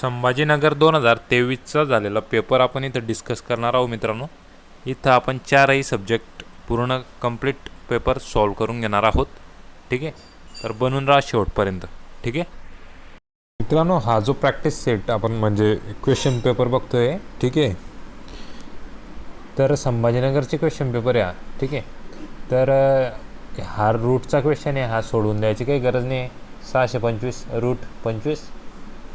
संभाजीनगर 2023चा झालेला पेपर आपण इथं डिस्कस करणार आहोत मित्रांनो. इथं आपण चारही सब्जेक्ट पूर्ण कंप्लीट पेपर सॉल्व करून घेणार आहोत. ठीक आहे, तर बनून राहा शेवटपर्यंत. ठीक आहे मित्रांनो, हा जो प्रॅक्टिस सेट आपण म्हणजे क्वेश्चन पेपर बघतोय. ठीक आहे, तर संभाजीनगरचे क्वेश्चन पेपर आहे. ठीक आहे, तर हा रूटचा क्वेश्चन आहे. हा सोडून द्यायची काही गरज नाही. 625 रूट 25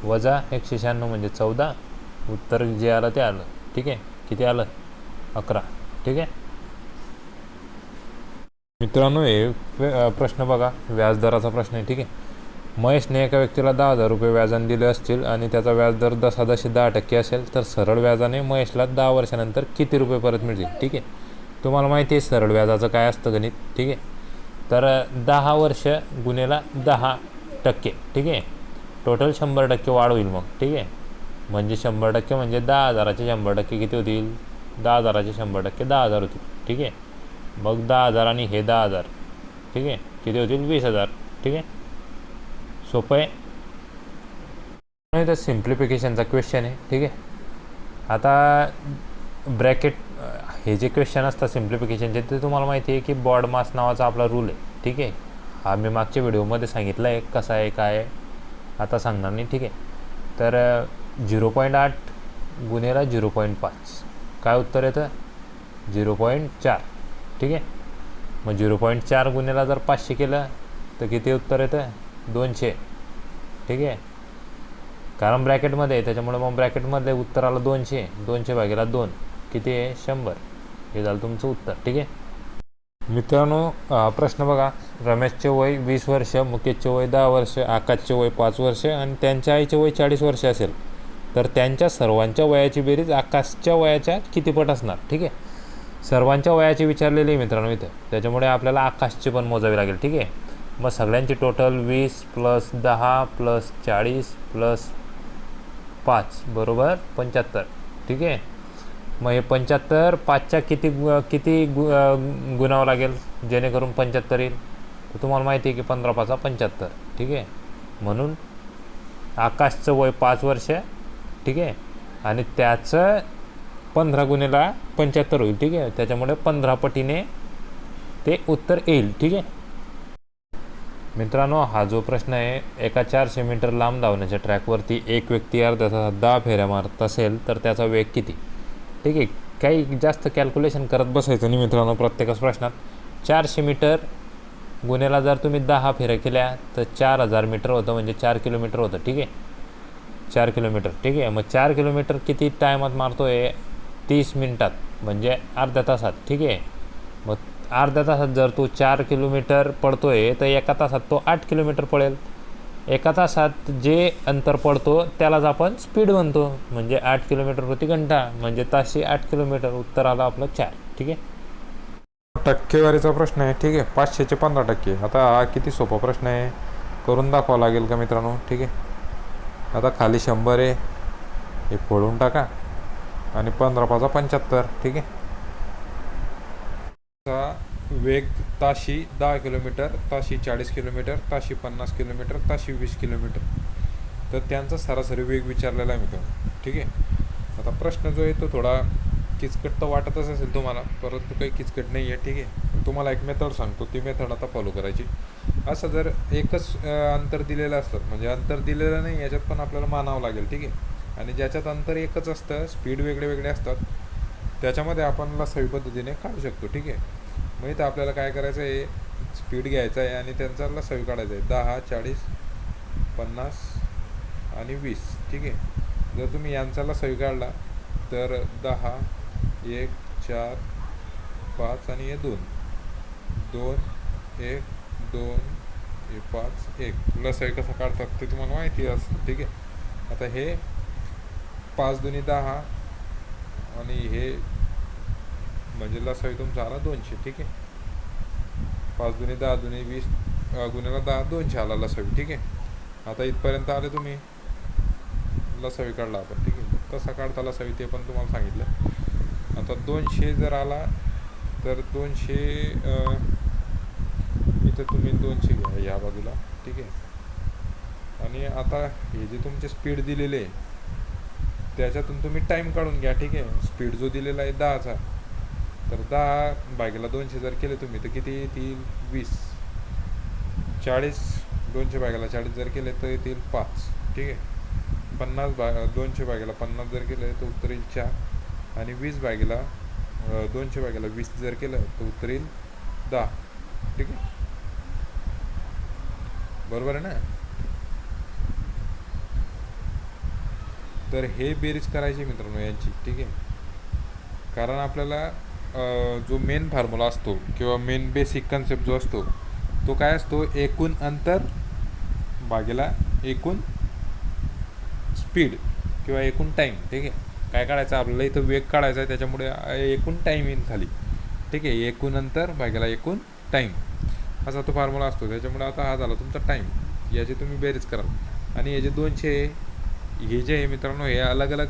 वजा 196 म्हणजे 14. उत्तर जे आलं ते आलं. ठीक आहे, किती आलं? 11. ठीक आहे मित्रांनो, हे प्रश्न बघा, व्याजदराचा प्रश्न आहे. ठीक आहे, महेशने एका व्यक्तीला 10,000 रुपये व्याजाने दिले असतील आणि त्याचा व्याजदर 10% असेल, तर सरळ व्याजाने महेशला 10 वर्षानंतर किती रुपये परत मिळतील? ठीक आहे, तुम्हाला माहिती आहे सरळ व्याजाचं काय असतं गणित. ठीक आहे, तर 10 वर्ष गुणेला 10%. ठीक आहे, टोटल 100% वाढ होईल मग. ठीक आहे, म्हणजे 100% म्हणजे 10,000चे 100% किती होतील? 10,000चे 100% 10,000 होतील. ठीक आहे, मग 10,000 आणि हे 10,000. ठीक आहे, किती होतील? 20,000. ठीक आहे, सोपं आहे. तर सिम्प्लिफिकेशनचा क्वेश्चन आहे. ठीक आहे, आता ब्रॅकेट हे जे क्वेश्चन असतात सिम्प्लिफिकेशनचे ते तुम्हाला माहिती आहे की बॉड मास नावाचा आपला रूल आहे. ठीक आहे, हा मी मागच्या व्हिडिओमध्ये सांगितलं आहे कसा आहे काय आहे, आता सांगणार नाही. ठीक आहे, तर 0.8 गुणेला 0.5 काय उत्तर येतं? 0.4. ठीक आहे, मग 0.4 गुणेला जर 500 केलं तर किती उत्तर येतं? 200. ठीक आहे, कारण ब्रॅकेटमध्ये आहे त्याच्यामुळे मग ब्रॅकेटमधले उत्तर आलं 200. 200 भागेला 2 किती आहे? 100. हे झालं तुमचं उत्तर. ठीक आहे मित्रांनो, प्रश्न बघा. रमेशचे वय 20 वर्ष, मुकेशचे वय 10 वर्ष, आकाशचे वय 5 वर्ष आणि त्यांच्या आईचे वय 40 वर्ष असेल, तर त्यांच्या सर्वांच्या वयाची बेरीज आकाशच्या वयाच्या किती पट असणार? ठीक आहे, सर्वांच्या वयाची विचारलेली आहे मित्रांनो इथं, त्याच्यामुळे आपल्याला आकाशची पण मोजावी लागेल. ठीक आहे, मग सगळ्यांची टोटल 20 + 10 + 40 + 5 बरोबर 75. ठीक आहे, मग हे 75 5च्या किती गुणावं लागेल जेणेकरून 75 येईल? तर तुम्हाला माहिती आहे की 15 × 5 = 75. ठीक आहे, म्हणून आकाशचं वय 5 वर्ष. ठीक आहे, आणि त्याचं 15 गुणेला 75 होईल. ठीक आहे, त्याच्यामुळे 15 पटीने ते उत्तर येईल. ठीक आहे मित्रांनो, हा जो प्रश्न आहे, एका 400 मीटर लांब धावण्याच्या ट्रॅकवरती एक व्यक्ती अर्ध्या तासात 10 फेऱ्या मारत असेल तर त्याचा वेग किती? ठीक आहे, काही जास्त कॅल्क्युलेशन करत बसायचं नाही मित्रांनो प्रत्येकच प्रश्नात. 400 मीटर गुणेला जर तुम्ही 10 फेऱ्या केल्या तर 4000 मीटर होतं, म्हणजे 4 किलोमीटर होतं. ठीक आहे, 4 किलोमीटर. ठीक आहे, मग 4 किलोमीटर किती टायमात मारतो आहे? 30 मिनिटात, म्हणजे अर्ध्या तासात. ठीक आहे, मग अर्ध्या तासात जर तो 4 किलोमीटर पळतो आहे तर एका तासात तो 8 किलोमीटर पळेल. एका तासात जे अंतर पडतो त्यालाच आपण स्पीड म्हणतो, म्हणजे 8 किलोमीटर प्रति घंटा, म्हणजे ताशी 8 किलोमीटर. उत्तर आलं आपलं 4. ठीक आहे, टक्केवारीचा प्रश्न आहे. ठीक आहे, 500चे 15%. आता हा किती सोपा प्रश्न आहे, करून दाखवावा लागेल का मित्रांनो? ठीक आहे, आता खाली 100 आहे, हे फोडून टाका आणि 15 × 5 = 75. ठीक आहे, वेग ताशी 10 किलोमीटर, ताशी 40 किलोमीटर, ताशी 50 किलोमीटर, ताशी 20 किलोमीटर. तर त्यांचा सरासरी वेग विचारलेला आहे मित्रांनो. ठीक आहे, आता प्रश्न जो आहे तो थोडा किचकट तर वाटतच असेल तुम्हाला, परंतु काही किचकट नाही आहे. ठीक आहे, तुम्हाला एक मेथड सांगतो, ती मेथड आता फॉलो करायची. असं जर एकच अंतर दिलेलं असतं, म्हणजे अंतर दिलेलं नाही याच्यात पण आपल्याला मानावं लागेल. ठीक आहे, आणि ज्याच्यात अंतर एकच असतं, स्पीड वेगळे वेगळे असतात, त्याच्यामध्ये आपण लसावी पद्धतीने काढू शकतो. ठीक आहे, मग इथं आपल्याला काय करायचं आहे, स्पीड घ्यायचं आहे आणि त्यांचा लसावी काढायचा आहे. 10 40 50 आणि 20. ठीक आहे, जर तुम्ही यांचा लसावी काढला तर 10 1 4 5 आणि हे 2 2 1 2 हे 5 1. लसावी कसं काढतात ते तुम्हाला माहिती असतं. ठीक आहे, आता हे 5 दुनी 10 आणि हे म्हणजे लसावी तुमचा आला 200. ठीक आहे, 5 दुनी 10 दुनी 20 गुणेला 10 200 आला लसावी. ठीक आहे, आता इथपर्यंत आले तुम्ही, लसावी काढला आपण. ठीक आहे, कसा काढता लसावी ते पण तुम्हाला सांगितलं. आता 200 जर आला तर 200 इथं तुम्ही 200 घ्या या बाजूला. ठीक आहे, आणि आणि आता हे जे तुमचे स्पीड दिलेले आहे त्याच्यातून तुम्ही टाईम काढून घ्या. ठीक आहे, स्पीड जो दिलेला आहे 10चा, तर 10/200 जर केले तुम्ही तर किती येतील 20. 40 200/40 जर केले तर येतील 5. ठीक आहे, 200/50 जर केलं तर उत्तर येईल 4. आणि 200/20 जर केलं तर उत्तर येईल 10. ठीक आहे, बरोबर आहे ना. तर हे बेरीज करायची मित्रांनो यांची. ठीक आहे, कारण आपल्याला जो मेन फॉर्म्युला असतो किंवा मेन बेसिक कन्सेप्ट जो असतो तो काय असतो, एकूण अंतर भागेला एकूण स्पीड किंवा एकूण टाईम. ठीक आहे, काय काढायचं आपल्याला इथं वेग काढायचा आहे, त्याच्यामुळे एकूण टाईम येईल खाली. ठीक आहे, एकूण अंतर भागेला एकूण टाईम असा तो फॉर्म्युला असतो. त्याच्यामुळे आता हा झाला तुमचा टाईम, याची तुम्ही बेरीज कराल. आणि हे जे 200 हे जे आहे मित्रांनो हे अलग अलग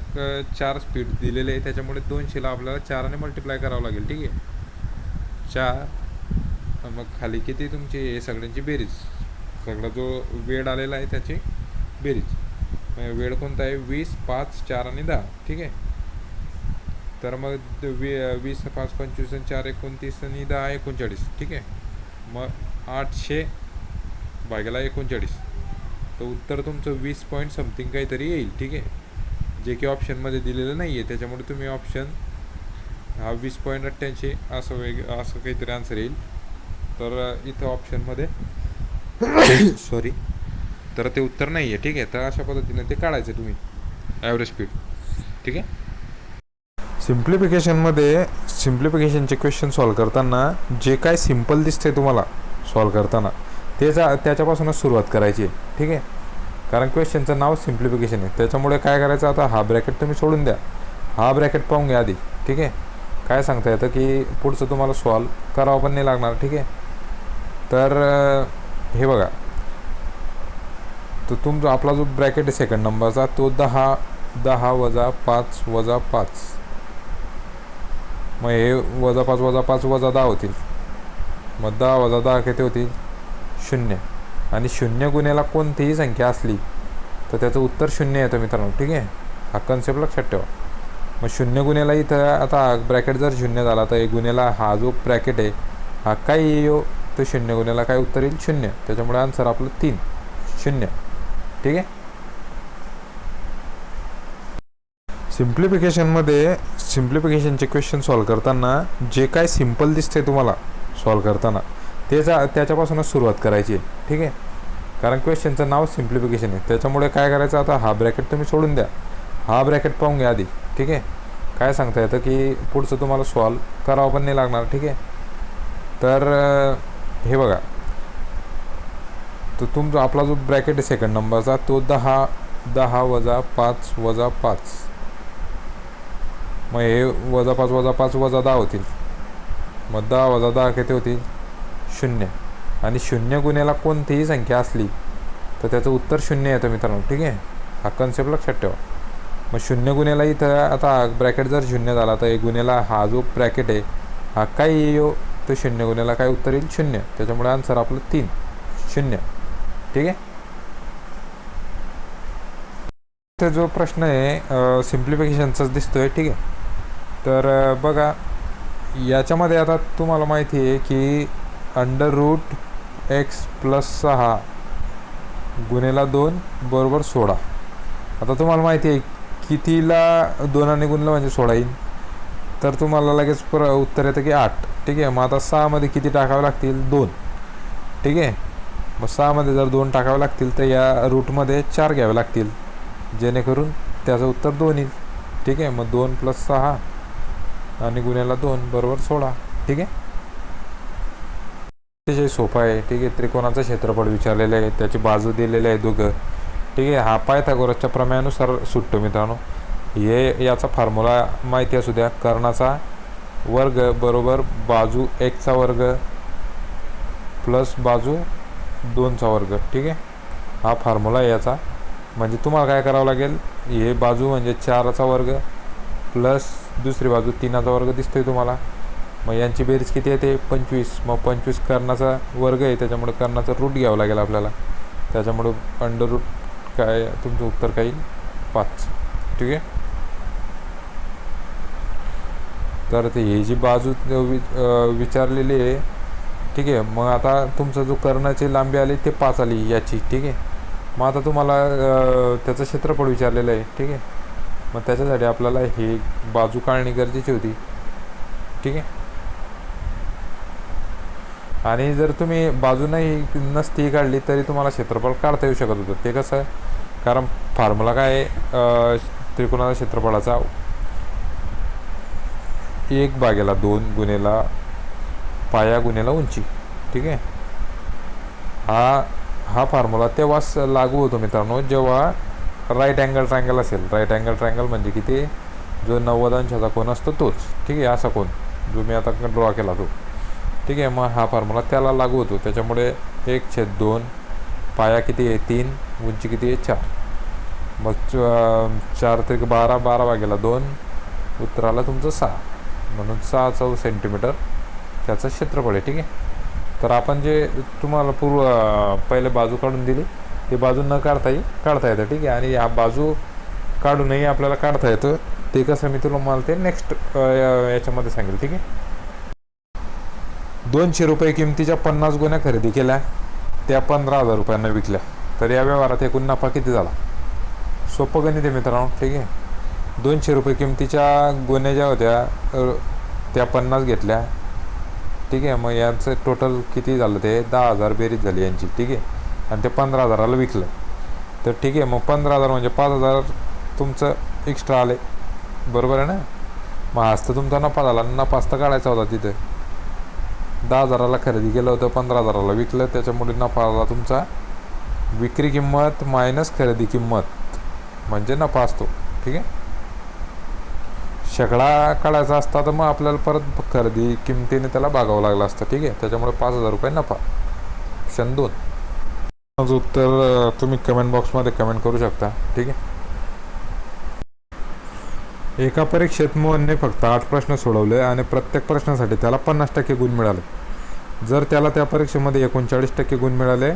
4 स्पीड दिलेले आहे, त्याच्यामुळे 200ला आपल्याला 4ने मल्टिप्लाय करावं लागेल. ठीक आहे, 4 मग खाली किती तुमची हे सगळ्यांची बेरीज, सगळा जो वेळ आलेला आहे त्याची बेरीज. वेळ कोणता आहे 20, 5, 4 आणि 10. ठीक आहे, तर मग 20, 5, 25 आणि 4 29 आणि 10 39. ठीक आहे, मग 800/39, तर उत्तर तुमचं 20 पॉईंट समथिंग काहीतरी येईल. ठीक आहे, जे की ऑप्शनमध्ये दिलेलं नाही आहे, त्याच्यामुळे तुम्ही ऑप्शन हा 20.88 असं काहीतरी आन्सर येईल. तर इथं ऑप्शनमध्ये सॉरी, तर ते उत्तर नाही आहे. ठीक आहे, तर अशा पद्धतीने ते काढायचं तुम्ही ॲव्हरेज स्पीड. ठीक आहे, सिम्प्लिफिकेशनचे क्वेश्चन सॉल्व करताना जे काय सिम्पल दिसते तुम्हाला सॉल्व करताना त्याच्यापासूनच सुरुवात करायची आहे. ठीक आहे, कारण क्वेश्चनचं नाव सिम्प्लिफिकेशन आहे, त्याच्यामुळे काय करायचं, आता हा ब्रॅकेट तुम्ही सोडून द्या, हा ब्रॅकेट पाहून घ्या आधी. ठीक आहे, काय सांगता येतं की पुढचं तुम्हाला सॉल्व करावं पण नाही लागणार. ठीक आहे, तर हे बघा, तर तुमचा आपला जो ब्रॅकेट आहे सेकंड नंबरचा तो 10 - 5 - 5, मग हे -5 - 5 -10 होतील. मग 10 - 10 किती होतील 0. आणि 0 गुन्ह्याला कोणतीही संख्या असली तर त्याचं उत्तर 0 येतं मित्रांनो. ठीक आहे, हा कन्सेप्ट लक्षात ठेवा. मग 0 गुन्ह्याला इथं आता ब्रॅकेट जर 0 झाला तर 1 गुन्ह्याला हा जो ब्रॅकेट आहे हा काय येऊ, तर 0 गुन्ह्याला काय उत्तर येईल 0. त्याच्यामुळे आन्सर आपलं 3 0. ठीक आहे, सिम्प्लिफिकेशनचे क्वेश्चन सॉल्व करताना जे काय सिम्पल दिसते तुम्हाला सॉल्व करताना त्याच्यापासूनच सुरुवात करायची आहे. ठीक आहे, कारण क्वेश्चनचं नाव सिम्प्लिफिकेशन आहे, त्याच्यामुळे काय करायचं, आता हा ब्रॅकेट तुम्ही सोडून द्या, हा ब्रॅकेट पाहून घ्या आधी. ठीक आहे, काय सांगता येतं की पुढचं तुम्हाला सॉल्व करावं पण नाही लागणार. ठीक आहे, तर हे बघा, तर तुमचा आपला जो ब्रॅकेट आहे सेकंड नंबरचा तो 10 - 5 - 5, मग हे -5 - 5 -10 होतील. मग 10 - 10 किती होतील 0. आणि 0 गुन्ह्याला कोणतीही संख्या असली तर त्याचं उत्तर 0 येतं मित्रांनो. ठीक आहे, हा कन्सेप्ट लक्षात ठेवा. मग 0 गुन्ह्याला इथं आता ब्रॅकेट जर 0 झाला तर 1 गुन्ह्याला हा जो ब्रॅकेट आहे हा काय येऊ, तर 0 गुन्ह्याला काय उत्तर येईल 0. त्याच्यामुळे आन्सर आपलं 3 0. ठीक आहे, तर जो प्रश्न आहे सिम्प्लिफिकेशनचाच दिसतोय. ठीक आहे, तर बघा याच्यामध्ये आता तुम्हाला माहिती आहे की √x + 6 गुणेला 2 बरोबर 16. आता तुम्हाला माहिती आहे कितीला 2ने गुणलं म्हणजे 16 येईल, तर तुम्हाला लगेच उत्तर येतं की 8. ठीक आहे, मग आता 6मध्ये किती टाकावे लागतील 2. ठीक आहे, मग 6मध्ये जर 2 टाकावे लागतील तर या रूटमध्ये 4 घ्यावे लागतील, जेणेकरून त्याचं उत्तर 2 येईल. ठीक आहे, मग 2 + 6 आणि गुन्ह्याला 2 बरोबर 16. ठीक आहे, अतिशय सोपं आहे. ठीक आहे, त्रिकोणाचं क्षेत्रफळ विचारलेलं आहे, त्याची बाजू दिलेली आहे दोघं. ठीक आहे, हा पायथागोरसच्या प्रमेयानुसार सुटतो मित्रांनो. याचा फॉर्म्युला माहिती असू द्या, कर्णाचा वर्ग बरोबर बाजू 1चा वर्ग प्लस बाजू 2चा वर्ग. ठीक आहे, हा फॉर्म्युला आहे याचा. म्हणजे तुम्हाला काय करावं लागेल, हे बाजू म्हणजे 4चा वर्ग प्लस दुसरी बाजू 3चा वर्ग दिसतोय तुम्हाला. मग यांची बेरीज किती येते 25. मग 25 कर्णाचा वर्ग आहे, त्याच्यामुळे कर्णाचं रूट घ्यावं लागेल आपल्याला. त्याच्यामुळे काय तुमचं उत्तर काय येईल 5. ठीक आहे. तर ते ही जी बाजू विचारलेली आहे, ठीक आहे. मग आता तुमचं जो कर्णाची लांबी आली ते 5 आली याची. ठीक आहे. मग आता तुम्हाला त्याचं क्षेत्रफळ विचारलेलं आहे. ठीक आहे. मग त्याच्यासाठी आपल्याला ही बाजू काढणी गरजेची होती. ठीक आहे. आणि जर तुम्ही बाजू नाही नसती काढली तरी तुम्हाला क्षेत्रफळ काढता येऊ शकत होतं. ते कसं, कारण फॉर्म्युला काय आहे, त्रिकोणाच्या क्षेत्रफळाचा 1/2 गुणेला पाया गुणेला उंची. ठीक आहे. हा फॉर्म्युला तेव्हाच लागू होतो मित्रांनो जेव्हा राईट अँगल ट्रायंगल असेल. राईट अँगल ट्रायंगल म्हणजे किती, जो 90 अंशाचा कोन असतो तोच. ठीक आहे. असा कोन जो मी आता ड्रॉ केला तो. ठीक आहे. मग हा फॉर्म्युला त्याला लागू होतो. त्याच्यामुळे 1/2 पाया किती आहे 3, उंची किती आहे 4. मग 4 त्रिक 12, 12/2 उत्तराला तुमचं 6, म्हणून 6 सेंटीमीटर त्याचं क्षेत्रफळ आहे. ठीक आहे. तर आपण जे तुम्हाला पहिले बाजू काढून दिली ती बाजू न काढता येतं. ठीक आहे. आणि ह्या बाजू काढूनही आपल्याला काढता येतं. ते कसं मी मला ते नेक्स्ट याच्यामध्ये सांगेल. ठीक आहे. 200 रुपये किमतीच्या 50 गोण्या खरेदी केल्या, त्या 15,000 रुपयांना विकल्या. तर या व्यवहारात एकूण नफा किती झाला? सोपं गणित आहे मित्रांनो. ठीक आहे. 200 रुपये किमतीच्या गोण्या ज्या होत्या त्या 50 घेतल्या. ठीक आहे. मग यांचं टोटल किती झालं, ते 10,000 बेरीज झाली यांची. ठीक आहे. आणि ते 15,000ला विकलं. तर ठीक आहे. मग 15,000 म्हणजे 5,000 तुमचं एक्स्ट्रा आले, बरोबर आहे ना. मग हाच तर तुमचा नफा झाला. नफाच तर काढायचा होता तिथे. 10,000ला खरेदी केलं होतं, 15,000ला विकलं, त्याच्यामुळे नफा आला तुमचा. विक्री किंमत मायनस खरेदी किंमत म्हणजे नफा असतो. ठीक आहे. शेकडा काढायचा असता तर मग आपल्याला परत खरेदी किमतीने त्याला भागावं लागलं असतं. ठीक आहे. त्याच्यामुळे 5,000 रुपये नफा. ऑप्शन 2. उत्तर तुम्ही कमेंट बॉक्समध्ये कमेंट करू शकता. ठीक आहे. एका परीक्षेत मोहनने फक्त 8 प्रश्न सोडवले आणि प्रत्येक प्रश्नासाठी त्याला 50% गुण मिळाले. जर त्याला त्या परीक्षेमध्ये 39% गुण मिळाले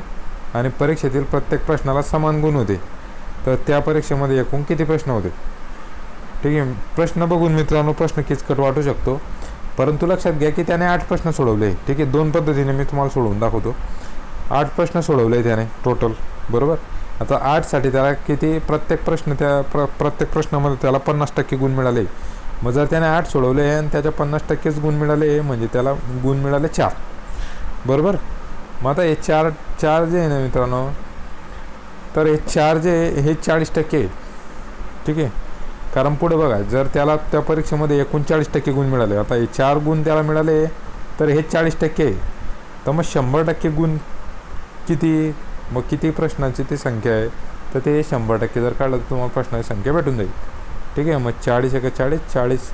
आणि परीक्षेतील प्रत्येक प्रश्नाला समान गुण होते, तर त्या परीक्षेमध्ये एकूण किती प्रश्न होते? ठीक आहे. प्रश्न बघून मित्रांनो प्रश्न किचकट वाटू शकतो, परंतु लक्षात घ्या की त्याने 8 प्रश्न सोडवले. ठीक आहे. 2 पद्धतीने मी तुम्हाला सोडवून दाखवतो. 8 प्रश्न सोडवले त्याने टोटल, बरोबर. आता 8साठी त्याला किती, प्रत्येक प्रश्नामध्ये त्याला 50% गुण मिळाले. मग जर त्याने 8 सोडवले आणि त्याच्या 50%च गुण मिळाले म्हणजे त्याला गुण मिळाले 4, बरोबर. मग आता हे 4 जे आहे ना मित्रांनो, तर हे 4 जे हे 40%. ठीक आहे. कारण पुढे बघा, जर त्याला त्या परीक्षेमध्ये 39% गुण मिळाले, आता हे 4 गुण त्याला मिळाले तर हे 40%. तर मग 100% गुण किती, मग किती प्रश्नांची ती संख्या आहे, तर ते 100% जर काढलं तर तुम्हाला प्रश्नाची संख्या भेटून जाईल. ठीक आहे. मग 40 × 40 40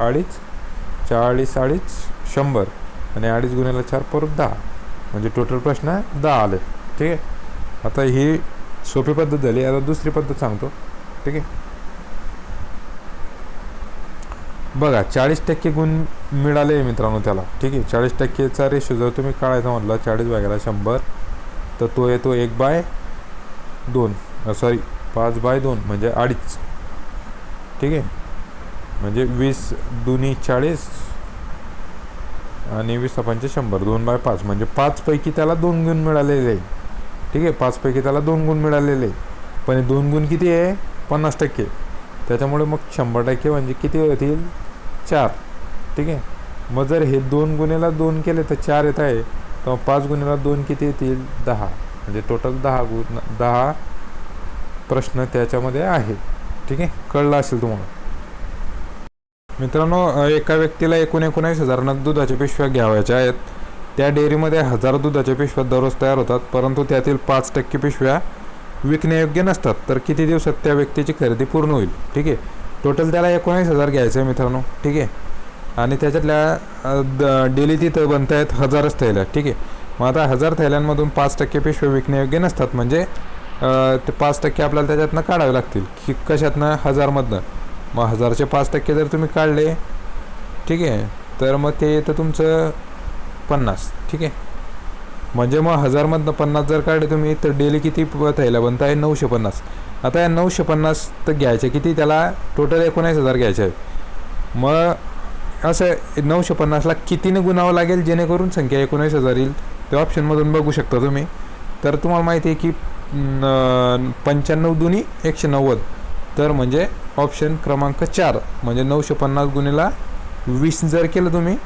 अडीच 40 अडीच 100 आणि 2.5 गुणिले 4 परत 10, म्हणजे टोटल प्रश्न 10 आले. ठीक आहे. आता ही सोपी पद्धत झाली. आता दुसरी पद्धत सांगतो. ठीक आहे. बघा 40% गुण मिळाले मित्रांनो त्याला. ठीक आहे. 40%चा रेशो जर तुम्ही काढायचा म्हटलं 40/100, तर तो येतो 1/2, 5/2 म्हणजे 2.5. ठीक आहे. म्हणजे 20 दुनी 40 आणि 20 पंचे 100, 2/5 म्हणजे 5 पैकी त्याला 2 गुण मिळालेले आहे. ठीक आहे. 5 पैकी त्याला 2 गुण मिळालेले. पण 2 गुण किती आहे, 50%. त्याच्यामुळे मग 100% म्हणजे किती होतील, 4. ठीक आहे. मग जर हे 2 गुणेला 2 केले तर 4 येत आहे. तर 5 गुणेला 2 किती येतील, 10. म्हणजे टोटल 10 प्रश्न त्याच्यामध्ये आहे. ठीक आहे. कळलं असेल तुम्हाला मित्रांनो. एका व्यक्तीला 19,000 नग दुधाच्या पिशव्या घ्यावायच्या आहेत. त्या डेअरीमध्ये 1000 दुधाच्या पिशव्या दररोज तयार होतात, परंतु त्यातील 5% पिशव्या विकण्यायोग्य नसतात. तर किती दिवसात त्या व्यक्तीची खरेदी पूर्ण होईल? ठीक आहे. टोटल त्याला 19,000 घ्यायचं आहे मित्रांनो. ठीक आहे. आणि त्याच्यातल्या डेली तिथं बनत आहेत 1000च थैल्या. ठीक आहे. मग आता 1000 थैल्यांमधून 5% पिशव्या विकण्यायोग्य नसतात, म्हणजे ते 5% आपल्याला त्याच्यातनं काढावे लागतील. की कशातनं, 1000मधनं. मग 1000चे 5% जर तुम्ही काढले, ठीक आहे, तर मग ते येतं तुमचं 50. ठीक आहे. म्हणजे मग 1000मधनं 50 जर काढले तुम्ही तर डेली किती थैल्या बनत आहे 950. आता या 950 तर घ्यायचे किती, त्याला टोटल 19,000 घ्यायचे आहे. मग असं 950ला कितीने गुणावं लागेल जेणेकरून संख्या 19,000 येईल, ते ऑप्शनमधून बघू शकता तुम्ही. तर तुम्हाला माहिती आहे की 95 दुनी 190, तर म्हणजे ऑप्शन क्रमांक 4 म्हणजे 950 गुणिला 20 जर केलं तुम्ही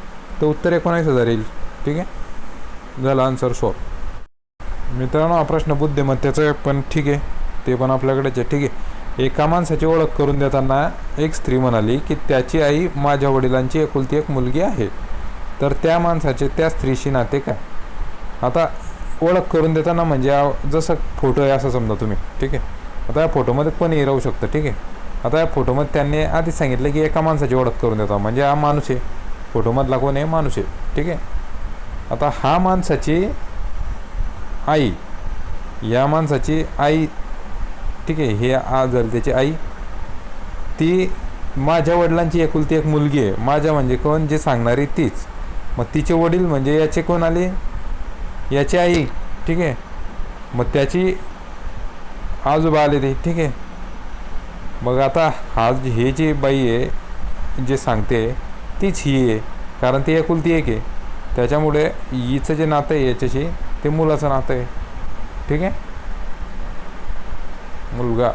तर उत्तर 19,000 येईल. ठीक आहे, झालं आन्सर सॉल्व. मित्रांनो हा प्रश्न बुद्धिमत्तेचा आहे, पण ठीक आहे ते पण आपल्याकडेच आहे. ठीक आहे, एका माणसाची ओळख करून देताना एक स्त्री म्हणाली की त्याची आई माझ्या वडिलांची एकुलती एक मुलगी आहे, तर त्या माणसाचे त्या स्त्रीशी नाते काय. आता ओळख करून देताना म्हणजे जसं फोटो आहे असं समजा तुम्ही. ठीक आहे, आता या फोटोमध्ये कोणीही राहू शकतं. ठीक आहे, आता या फोटोमध्ये त्यांनी आधीच सांगितलं की एका माणसाची ओळख करून देता म्हणजे हा माणूस आहे, फोटोमधला कोण आहे माणूस आहे. ठीक आहे, आता हा माणसाची आई, या माणसाची आई, ठीक आहे, हे जर त्याची आई ती माझ्या वडिलांची एकुलती एक मुलगी आहे. माझ्या म्हणजे कोण, जे सांगणारी तीच. मग तिचे वडील म्हणजे याचे कोण आले, याची आई. ठीक आहे, मग त्याची आजोबा आले ते. ठीक आहे, मग आता हे जी बाई आहे जे सांगते तीच ही आहे, कारण ती एकुलती एक आहे. त्याच्यामुळे हिचं जे नातं आहे याच्याशी ते मुलाचं नातं आहे. ठीक आहे, मुलगा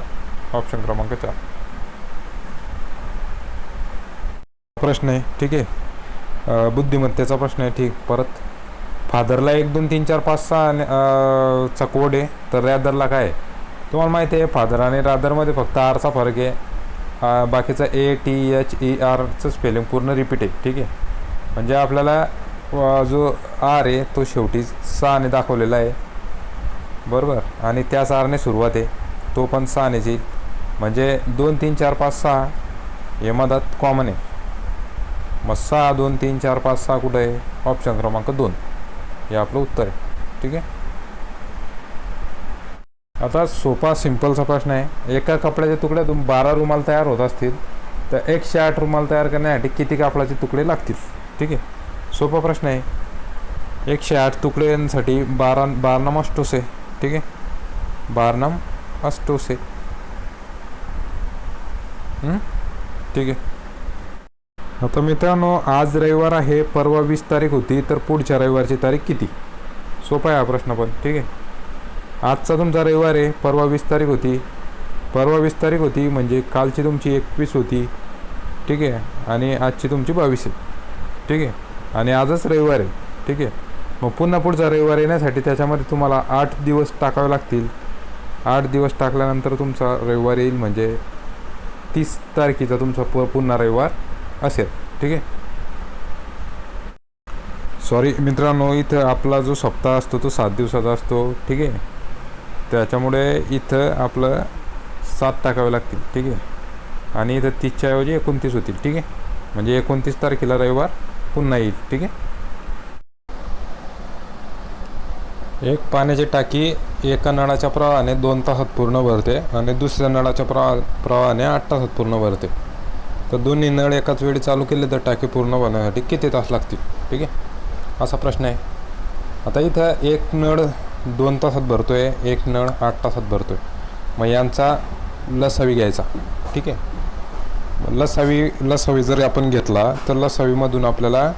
ऑप्शन क्रमांक 4 प्रश्न आहे. ठीक आहे, बुद्धिमत्तेचा प्रश्न आहे. ठीक, परत फादरला 1 2 3 4 5 6 चा कोड आहे, तर रॅदरला काय आहे तुम्हाला माहिती आहे. फादर आणि रादरमध्ये फक्त आरचा फरक आहे, बाकीचा ATHERचं स्पेलिंग पूर्ण रिपीट आहे. ठीक आहे, म्हणजे आपल्याला जो आर आहे तो शेवटी 6 ने दाखवलेला आहे, बरोबर, आणि त्याच आरने सुरुवात आहे, तो पण 6 नेच येईल. म्हणजे 2 3 4 5 6 हे मधात कॉमन आहे. मग 6 2 3 4 5 6 कुठं आहे, ऑप्शन क्रमांक 2 हे आपलं उत्तर आहे. ठीक आहे, आता सोपा सिंपलचा प्रश्न आहे. एका कपड्याच्या तुकड्यातून 12 रुमाल तयार होत असतील तर 108 रुमाल तयार करण्यासाठी किती कापडाचे तुकडे लागतील. ठीक आहे, सोपा प्रश्न आहे. 108 तुकड्यांसाठी 12 नाम अष्टोस आहे. ठीक आहे, 12 नाम अष्टोस आहे. ठीक आहे, आता मित्रांनो आज रविवार आहे, परवा 20 तारीख होती, तर पुढच्या रविवारची तारीख किती. सोपा आहे हा प्रश्न पण. ठीक आहे, आजचा तुमचा रविवार आहे, परवा 20 तारीख होती, परवा 20 तारीख होती म्हणजे कालची तुमची 21 होती. ठीक आहे, आणि आजची तुमची 22 आहे. ठीक आहे, आणि आजच रविवार आहे. ठीक आहे, मग पुन्हा पुढचा रविवार येण्यासाठी त्याच्यामध्ये तुम्हाला 8 दिवस टाकावे लागतील. 8 दिवस टाकल्यानंतर तुमचा रविवार येईल, म्हणजे 30 तारखेचा तुमचा पुन्हा रविवार असेल. ठीक आहे, सॉरी मित्रांनो, इथं आपला जो सप्ताह असतो तो 7 दिवसाचा असतो. ठीक आहे, त्याच्यामुळे इथं आपलं 7 टाकावे लागतील. ठीक आहे, आणि इथं 30च्या ऐवजी 29 होतील. ठीक आहे, म्हणजे 29 तारखेला रविवार पुन्हा येईल. ठीक आहे, एक पाण्याची टाकी एका नळाच्या प्रवाहाने 2 तासात पूर्ण भरते आणि दुसऱ्या नळाच्या प्रवाहाने 8 तासात पूर्ण भरते. तर दोन्ही नळ एकाच वेळी चालू केले तर टाकी पूर्ण होण्यासाठी किती तास लागतील. ठीक आहे, असा प्रश्न आहे. आता इथं एक नळ 2 तासात भरतो आहे, एक नळ 8 तासात भरतो आहे. मग यांचा लसावी घ्यायचा. ठीक आहे, लसावी जर आपण घेतला तर लसावीमधून आपल्याला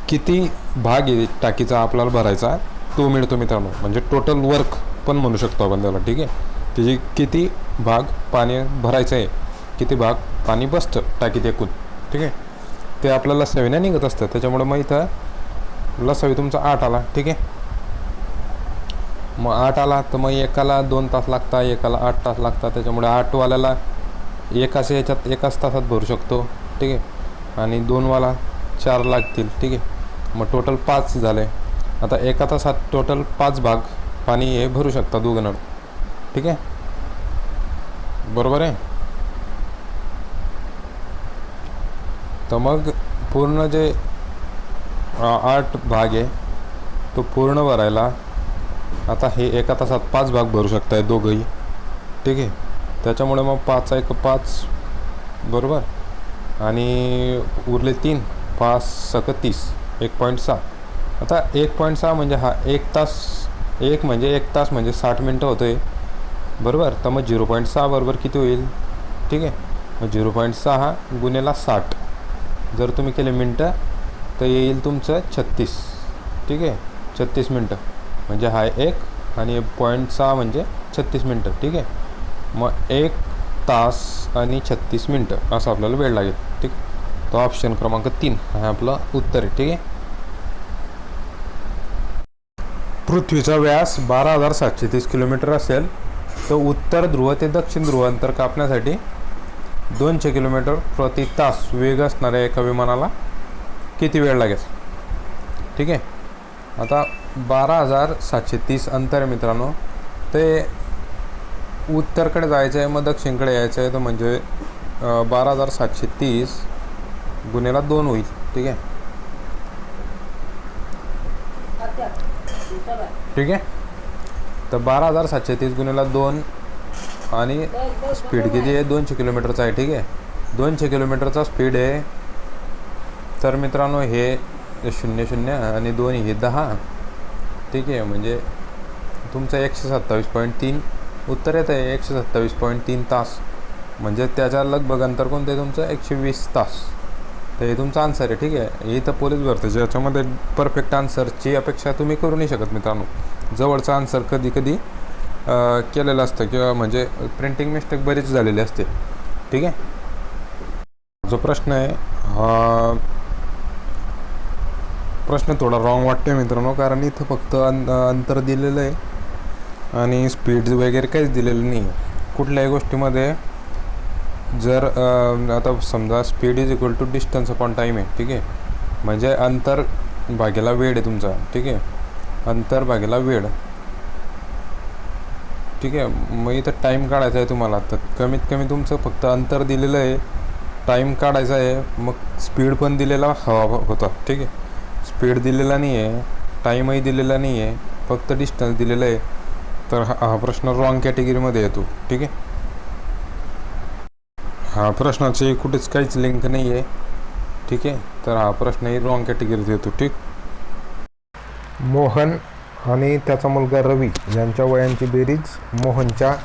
किती भाग आहे टाकीचा आपल्याला भरायचा तो मिळतो मित्रांनो, म्हणजे टोटल वर्क पण म्हणू शकतो आपण त्याला. ठीक आहे, त्याची किती भाग पाणी भरायचं आहे, किती भाग पाणी बसतं टाकीत एकूण. ठीक आहे, ते आपल्याला लसावीने निघत असतं. त्याच्यामुळे मग इथं लसावी तुमचा 8 आला. ठीक आहे, मग 8 आला तर मग एकाला 2 तास लागतात, एकाला 8 तास लागतात. त्याच्यामुळे 8 वाल्याला एकाच तासात भरू शकतो. ठीक आहे, आणि 2 वाला 4 लागतील. ठीक आहे, मग टोटल 5 झाले. आता एका तासात टोटल 5 भाग पाणी हे भरू शकता दोघं नळ. ठीक आहे, बरोबर आहे. तर मग पूर्ण जे 8 भाग आहे तो पूर्ण भरायला आता हे एका तासात 5 भाग भरू शकताय दोघंही. ठीक आहे, त्याच्यामुळे मग 5 1 5 बरोबर, आणि उरले 3 5 6 30 1.6. आता 1.6 म्हणजे हा 1 तास, 1 म्हणजे 1 तास म्हणजे 60 मिनटं होतं आहे, बरोबर. तर मग 0.6 बरोबर किती होईल? ठीक आहे, मग 0.6 गुणेला 60 जर तुम्ही केले मिनटं तर येईल तुमचं 36. ठीक आहे, 36 मिनटं म्हणजे हा 1 आणि 0.6 म्हणजे 36 मिनटं. ठीक आहे, मग 1 तास आणि 36 मिनटं असं आपल्याला वेळ लागेल. ठीक, तो ऑप्शन क्रमांक 3 हा आपलं उत्तर आहे. ठीक आहे. पृथ्वीचा व्यास 12,730 किलोमीटर असेल तर उत्तर ध्रुव ते दक्षिण ध्रुव अंतर कापण्यासाठी 200 किलोमीटर प्रति तास वेग असणाऱ्या एका विमानाला किती वेळ लागेल? ठीक आहे, आता 12,730 अंतर आहे मित्रांनो, ते उत्तरकडे जायचं आहे मग दक्षिणकडे यायचं आहे, तर म्हणजे 12,730 गुणेला 2 होईल. ठीक आहे, ठीक आहे. तर 12,730 गुणेला 2 आणि स्पीड किती आहे? 200 किलोमीटरचा आहे. ठीक आहे, 200 किलोमीटरचा स्पीड आहे. तर मित्रांनो हे 00 आणि 2 हे 10. ठीक आहे, म्हणजे तुमचं 127.3 उत्तर येतं आहे. 127.3 तास म्हणजे त्याच्या लगभग अंतर कोणतं आहे तुमचं? 120 तास. तर हे तुमचं आन्सर आहे. ठीक आहे, हे तर पोलीस भरतीचं याच्यामध्ये परफेक्ट आन्सरची अपेक्षा तुम्ही करू नाही शकत मित्रांनो. जवळचं आन्सर कधी कधी केलेलं असतं किंवा म्हणजे प्रिंटिंग मिस्टेक बरीच झालेली असते. ठीक आहे, जो प्रश्न आहे हा प्रश्न थोडा रॉंग वाटतो मित्रांनो, कारण इथं फक्त अंतर दिलेलं आहे आणि स्पीड वगैरे काहीच दिलेलं नाही आहे कुठल्याही गोष्टीमध्ये. जर आता समजा speed is equal to distance upon time आहे. ठीक आहे, म्हणजे अंतर भागेला वेळ आहे तुमचा. ठीक आहे, अंतर भागेला वेळ. ठीक आहे, मग इथं टाईम काढायचा आहे तुम्हाला, तर कमीत कमी तुमचं फक्त अंतर दिलेलं आहे, टाईम काढायचा आहे, मग स्पीड पण दिलेला हवा होता. ठीक आहे, स्पीड दिलेला नाही आहे, टाईमही दिलेला नाही आहे, फक्त डिस्टन्स दिलेलं आहे. तर हा प्रश्न रॉंग कॅटेगरीमध्ये येतो. ठीक आहे, हा प्रश्नाची कुठेच काहीच लिंक नाही आहे. ठीक आहे, तर हा प्रश्नही रॉंग कॅटेगरीत येतो. ठीक, मोहन आणि त्याचा मुलगा रवी यांच्या वयांची बेरीज मोहनच्या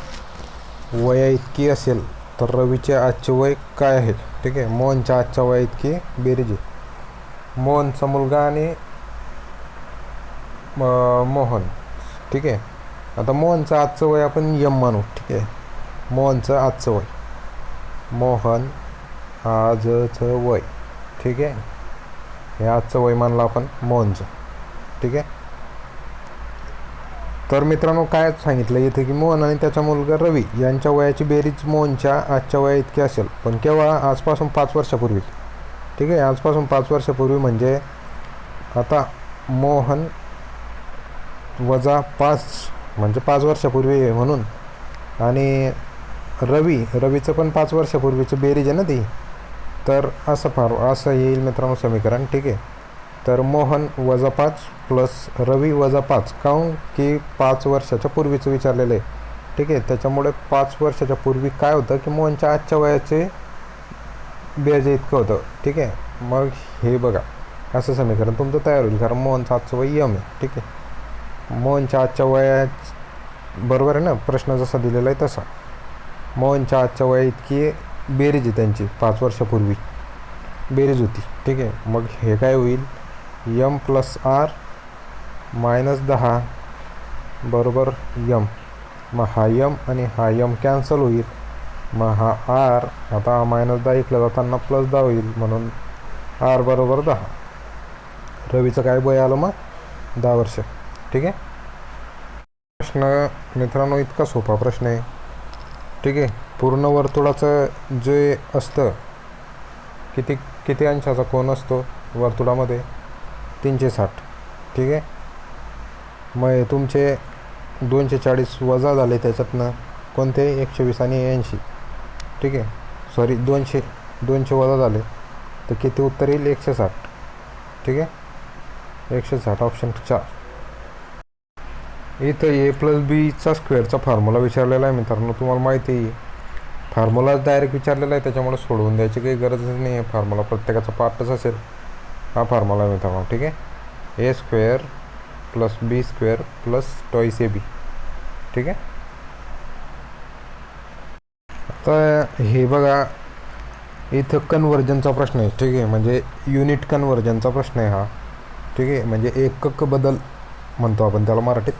वया इतकी असेल तर रवीचे आजचे वय काय आहे? ठीक आहे, मोहनच्या आजच्या वया इतकी बेरीज आहे. मोहनचा मुलगा आणि मोहन. ठीक आहे, आता मोहनचं आजचं वय आपण यम मानू. ठीक आहे, मोहनचं आजचं वय, मोहन आजचं वय. ठीक आहे, हे आजचं वय मानलं आपण मोहनचं. ठीक आहे, तर मित्रांनो काय सांगितलं इथे की मोहन आणि त्याचा मुलगा रवी यांच्या वयाची बेरीज मोहनच्या आजच्या वया इतकी असेल, पण केव्हा? आजपासून 5 वर्षापूर्वी. ठीक आहे, आजपासून 5 वर्षापूर्वी म्हणजे आता मोहन वजा 5 म्हणजे 5 वर्षापूर्वी आहे म्हणून, आणि रवीचं पण 5 वर्षापूर्वीची बेरीज आहे ना ती. तर असं येईल मित्रांनो समीकरण. ठीक आहे, तर मोहन वजा 5 प्लस रवी वजा 5, काहून की 5 वर्षाच्या पूर्वीचं विचारलेलं आहे. ठीक आहे, त्याच्यामुळे 5 वर्षाच्या पूर्वी काय होतं की मोहनच्या आजच्या वयाचे बेरीज इतकं होतं. ठीक आहे, मग हे बघा असं समीकरण तुमचं तयार होईल, कारण मोहनचं आजचं वय यम आहे. ठीक आहे, मोहनच्या आजच्या वयात बरोबर आहे ना, प्रश्न जसा दिलेला आहे तसा. मोहनच्या आजच्या वया इतकी बेरीज आहे त्यांची 5 वर्षापूर्वी बेरीज होती. ठीक आहे, मग हे काय होईल? यम प्लस आर मायनस 10 बरोबर यम. मग हा यम आणि हा यम कॅन्सल होईल, मग हा आर आता -10 इकडे जाताना +10 होईल, म्हणून आर बरोबर 10. रवीचं काय वय आलं मग? 10 वर्ष. ठीक आहे, प्रश्न मित्रांनो इतका सोपा प्रश्न आहे. ठीक आहे, पूर्ण वर्तुळाचं जे असतं किती अंशाचा कोन असतो वर्तुळामध्ये? 360. ठीक आहे, मग तुमचे 240 वजा झाले त्याच्यातनं कोणते? 120 आणि 80. ठीक आहे, सॉरी 200 वजा झाले तर किती उत्तर येईल? 160. ठीक आहे, 160 ऑप्शन 4. इथं a+b² चा फॉर्म्युला विचारलेला आहे मित्रांनो. तुम्हाला माहिती आहे फॉर्म्युला डायरेक्ट विचारलेला आहे, त्याच्यामुळे सोडवून द्यायची काही गरजच नाही आहे. फॉर्म्युला प्रत्येकाचा पार्टच असेल हा फॉर्म्युला मित्रांनो. ठीक आहे, A square plus B square plus twice A B. ठीक आहे. आता हे बघा इथं कन्वर्जनचा प्रश्न आहे. ठीक आहे, म्हणजे युनिट कन्वर्जनचा प्रश्न आहे हा. ठीक आहे, म्हणजे एकक बदल म्हणतो आपण त्याला मराठीत.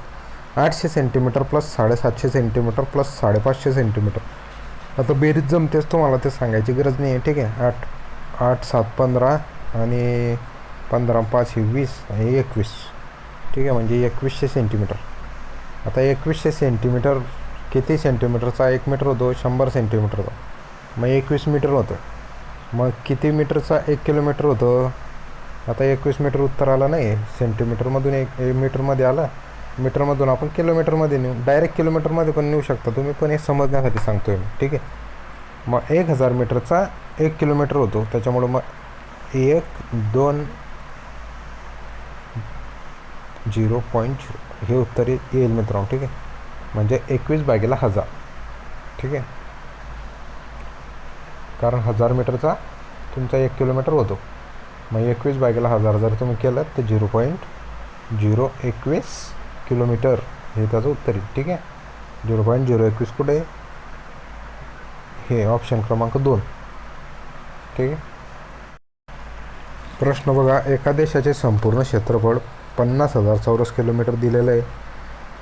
800 centimetre plus 750 centimetre plus 550 centimetre. आता बेरीज जमतेच तुम्हाला ते सांगायची गरज नाही आहे. ठीक आहे. 8 7 15 आणि 15 5 20 आणि 21. ठीक आहे, म्हणजे 2100 सेंटीमीटर. आता 2100 सेंटीमीटर किती सेंटीमीटरचा 1 मीटर होतो? 100 सेंटीमीटरचा. मग 21 मीटर होतं. मग किती मीटरचा 1 किलोमीटर होतं? आता 21 मीटर उत्तर आलं नाही, सेंटीमीटरमधून एक मीटरमध्ये आलं, मीटरमधून आपण किलोमीटरमध्ये नेऊ. डायरेक्ट किलोमीटरमध्ये पण नेऊ शकता तुम्ही, पण हे समजण्यासाठी सांगतो आहे मी. ठीक आहे. मग 1000 मीटरचा 1 किलोमीटर होतो, त्याच्यामुळं मग 1 2 0.0 हे उत्तर येईल मित्रांनो. ठीक आहे, म्हणजे 21/1000. ठीक आहे, कारण 1000 मीटरचा तुमचा 1 किलोमीटर होतो. मग 21/1000 जर तुम्ही केलं तर 0.021 किलोमीटर हे त्याचं उत्तर येईल. ठीक आहे. 0.021 कुठे आहे? हे ऑप्शन क्रमांक 2. ठीक आहे. प्रश्न बघा, एका देशाचे संपूर्ण क्षेत्रफळ 50,000 चौरस किलोमीटर दिलेलं आहे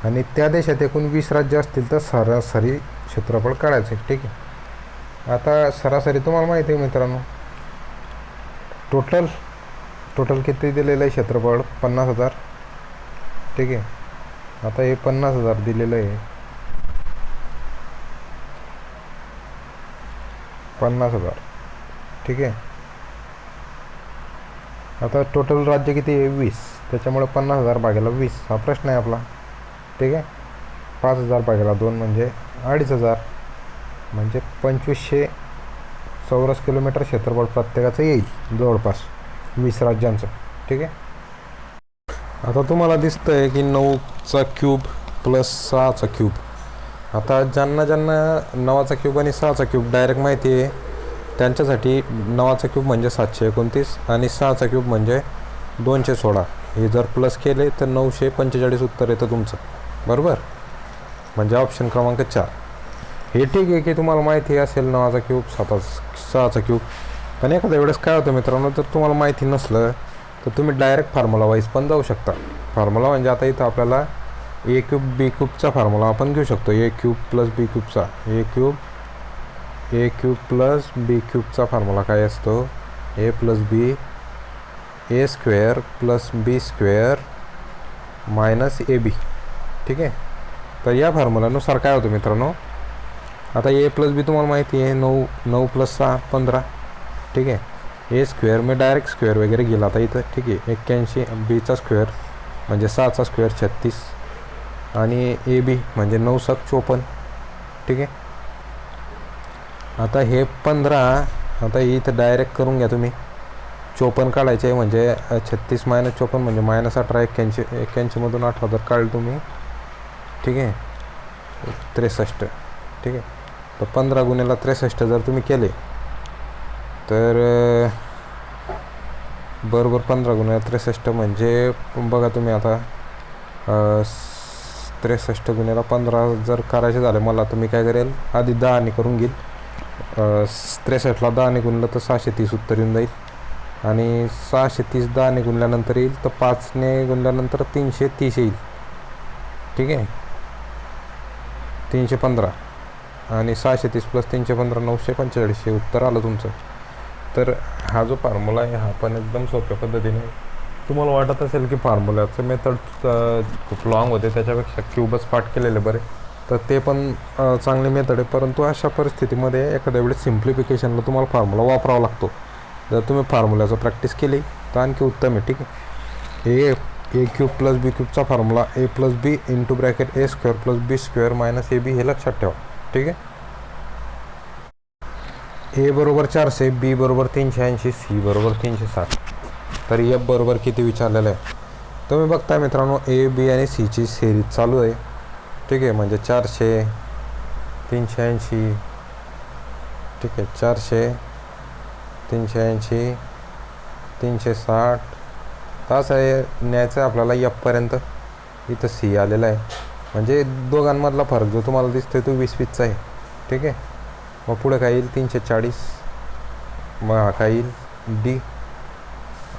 आणि त्या देशात एकूण 20 राज्य असतील तर सरासरी क्षेत्रफळ काढायचं आहे. ठीक आहे. आता सरासरी तुम्हाला माहिती आहे मित्रांनो, टोटल किती दिलेलं आहे क्षेत्रफळ? 50,000. ठीक आहे. आता हे 50,000 दिलेलं आहे, 50,000. ठीक आहे. आता टोटल राज्य किती आहे? 20. त्याच्यामुळे 50,000/20 हा प्रश्न आहे आपला. ठीक आहे. 5,000/2 म्हणजे 2,500, म्हणजे 2500 चौरस किलोमीटर क्षेत्रफळ प्रत्येकाचं येईल जवळपास 20 राज्यांचं. ठीक आहे. आता तुम्हाला दिसतं आहे की 9चा क्यूब प्लस 6चा क्यूब. आता ज्यांना 9चा क्यूब आणि 6चा क्यूब डायरेक्ट माहिती आहे त्यांच्यासाठी 9चा क्यूब म्हणजे 729 आणि 6चा क्यूब म्हणजे 216. हे जर प्लस केले तर 945 उत्तर येतं तुमचं. बरोबर, म्हणजे ऑप्शन क्रमांक 4 हे ठीक आहे की तुम्हाला माहिती असेल 9चा क्यूब 6चा क्यूब. पण एखाद्या वेळेस काय होतं मित्रांनो, जर तुम्हाला माहिती नसलं तर तुम्ही डायरेक्ट फॉर्म्युला वाईज पण जाऊ शकता. फॉर्म्युला म्हणजे आता इथं आपल्याला ए क्यूब बी क्यूबचा फॉर्म्युला आपण घेऊ शकतो. ए क्यूब प्लस बी क्यूबचा ए क्यूब प्लस बी क्यूबचा फॉर्म्युला काय असतो? A plus B A square plus B square minus A B. ठीक आहे. तर या फॉर्म्युलानुसार काय होतं मित्रांनो, आता ए प्लस बी तुम्हाला माहिती आहे 9 + 6 15. ठीक आहे. A square me direct square वगैरे गेला आता इथं. ठीक आहे. 81 बीचा स्क्वेअर म्हणजे 6चा स्क्वेअर 36 आणि ए बी म्हणजे 9 × 7 = 54. ठीक आहे. आता हे 15 आता इथं डायरेक्ट करून घ्या तुम्ही. 54 काढायचे आहे म्हणजे 36 - 54 म्हणजे -18 81मधून 18 जर काढलं तुम्ही. ठीक आहे. 63. ठीक आहे. तर 15 × 63 जर तुम्ही केले तर बरोबर 15 × 63 म्हणजे बघा तुम्ही आता 63 × 15 जर करायचे झाले मला तर मी काय करेल, आधी 10 करून घेईल. 63ला 10 गुणलं तर 630 उत्तर येऊन जाईल आणि 630 10 गुणल्यानंतर येईल तर 5 गुणल्यानंतर 330 येईल. ठीक आहे. 315 आणि 630 + 315 945 हे उत्तर आलं तुमचं. तर हा जो फॉर्म्युला आहे हा पण एकदम सोप्या पद्धतीने, तुम्हाला वाटत असेल की फॉर्म्युल्याचं मेथड खूप लॉंग होते त्याच्यापेक्षा क्यूबच पाठ केलेले बरे, तर ते पण चांगले मेथड आहे. परंतु अशा परिस्थितीमध्ये एखाद्या वेळेस सिम्प्लिफिकेशनला तुम्हाला फॉर्म्युला वापरावा लागतो. जर तुम्ही फॉर्म्युल्याचं प्रॅक्टिस केली तर आणखी उत्तम आहे. ठीक आहे. ए क्यूब प्लस बी क्यूबचा formula A plus B into bracket A square plus B square minus A B हे लक्षात ठेवा. ठीक आहे. ए बरोबर 400, बी बरोबर 380, सी बरोबर 360. तर एफ बरोबर किती विचारलेलं आहे तुम्ही बघताय मित्रांनो. ए बी आणि सीची सिरीज चालू आहे. ठीक आहे. म्हणजे 400 380. ठीक आहे. 400 380 360 तर असं आहे, न्यायचं आहे आपल्याला एफपर्यंत. इथं सी आलेलं आहे, म्हणजे दोघांमधला फरक जो तुम्हाला दिसतोय तो 20-20चा आहे. ठीक आहे. मग पुढे काय येईल 340. मग हा काय येईल डी.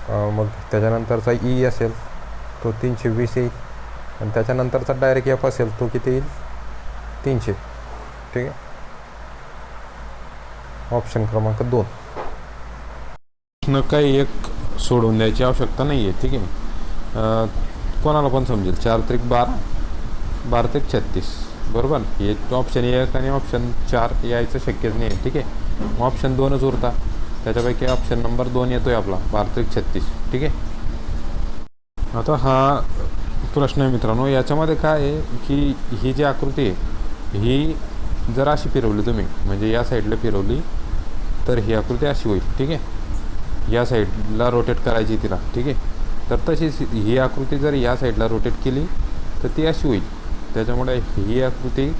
मग त्याच्यानंतरचा ई असेल तो 320 येईल. आणि त्याच्यानंतरचा डायरेक्ट एफ असेल तो किती येईल 300. ठीक आहे. ऑप्शन क्रमांक 2. प्रश्न काही एक सोडून द्यायची आवश्यकता नाही आहे. ठीक आहे. कोणाला पण समजेल. 4 त्रिक 12, 12 त्रिक 36. बरोबर. हे ऑप्शन 1 आणि ऑप्शन 4 यायचं शक्यच नाही आहे. ठीक आहे. मग ऑप्शन 2च उरता. त्याच्यापैकी ऑप्शन नंबर 2 येतो आहे आपला 12 त्रिक 36. ठीक आहे. आता हा प्रश्न आहे मित्रांनो. याच्यामध्ये काय आहे की ही जी आकृती आहे ही जर अशी फिरवली तुम्ही, म्हणजे या साईडला फिरवली तर ही आकृती अशी होईल. ठीक आहे. या साईडला रोटेट करायची तिला. ठीक आहे. तर तशीच ही आकृती जर या साईडला रोटेट केली तर ती अशी होईल. त्याच्यामुळे ही आकृती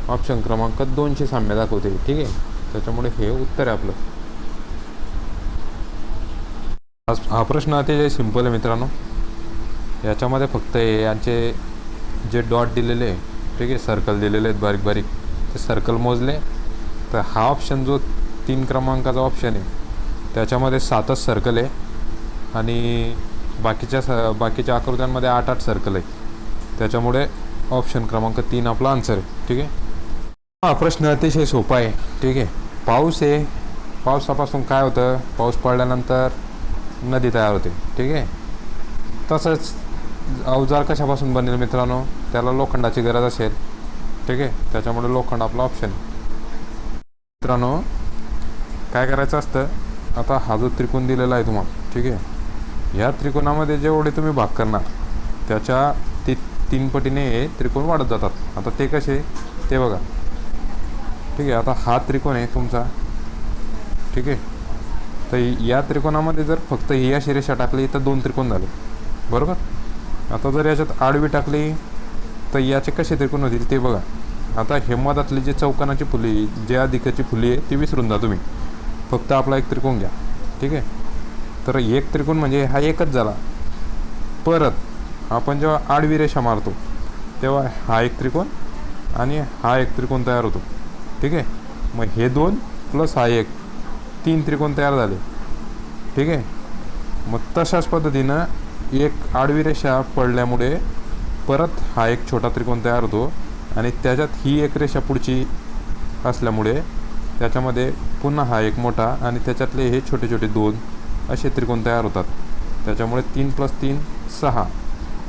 ऑप्शन क्रमांक 2ची साम्य दाखवते. ठीक आहे. त्याच्यामुळे हे उत्तर आहे आपलं. हा प्रश्न अतिशय सिंपल आहे मित्रांनो. याच्यामध्ये फक्त यांचे जे डॉट दिलेले आहे, ठीक आहे, सर्कल दिलेले आहेत बारीक बारीक, ते सर्कल मोजले तर हा ऑप्शन जो 3 क्रमांकाचा ऑप्शन आहे त्याच्यामध्ये 7च सर्कल आहे आणि बाकीच्या आकृत्यांमध्ये 8 सर्कल आहे. त्याच्यामुळे ऑप्शन क्रमांक 3 आपला आन्सर आहे. ठीक आहे. हा प्रश्न अतिशय सोपा आहे. ठीक आहे. पाऊस आहे. पावसापासून काय होतं, पाऊस पडल्यानंतर नदी तयार होते. ठीक आहे. तसंच अवजार कशापासून बनेल मित्रांनो, त्याला लोखंडाची गरज असेल. ठीक आहे. त्याच्यामुळे लोखंड आपला ऑप्शन. मित्रांनो काय करायचं असतं, आता हा जो त्रिकोण दिलेला आहे तुम्हाला, ठीक आहे, ह्या त्रिकोणामध्ये जेवढे तुम्ही भाग करणार त्याच्या 3 पटीने हे त्रिकोण वाढत जातात. आता ते कसे ते बघा. ठीक आहे. आता हा त्रिकोण आहे तुमचा. ठीक आहे. तर या त्रिकोणामध्ये जर फक्त ही अशी रेषा टाकली तर 2 त्रिकोण झाले. बरोबर. आता जर याच्यात आडवी टाकली तर याचे कसे त्रिकोण होतील ते बघा. आता हे मधातली जे चौकोनाची फुली, ज्या दिकेची फुली आहे ती विसरून जा तुम्ही. फक्त आपला एक त्रिकोण घ्या. ठीक आहे. तर एक त्रिकोण म्हणजे हा एकच झाला. परत आपण जेव्हा आडवी रेषा मारतो तेव्हा हा एक त्रिकोण आणि हा एक त्रिकोण तयार होतो. ठीक आहे. मग हे 2 प्लस हा 1, 3 त्रिकोण तयार झाले. ठीक आहे. मग तशाच पद्धतीनं एक आडवी रेषा पडल्यामुळे परत हा एक छोटा त्रिकोण तयार होतो आणि त्याच्यात ही एक रेषा पुढची असल्यामुळे त्याच्यामध्ये पुन्हा हा एक मोठा आणि त्याच्यातले हे छोटे छोटे 2 असे त्रिकोण तयार होतात. त्याच्यामुळे 3 + 3 6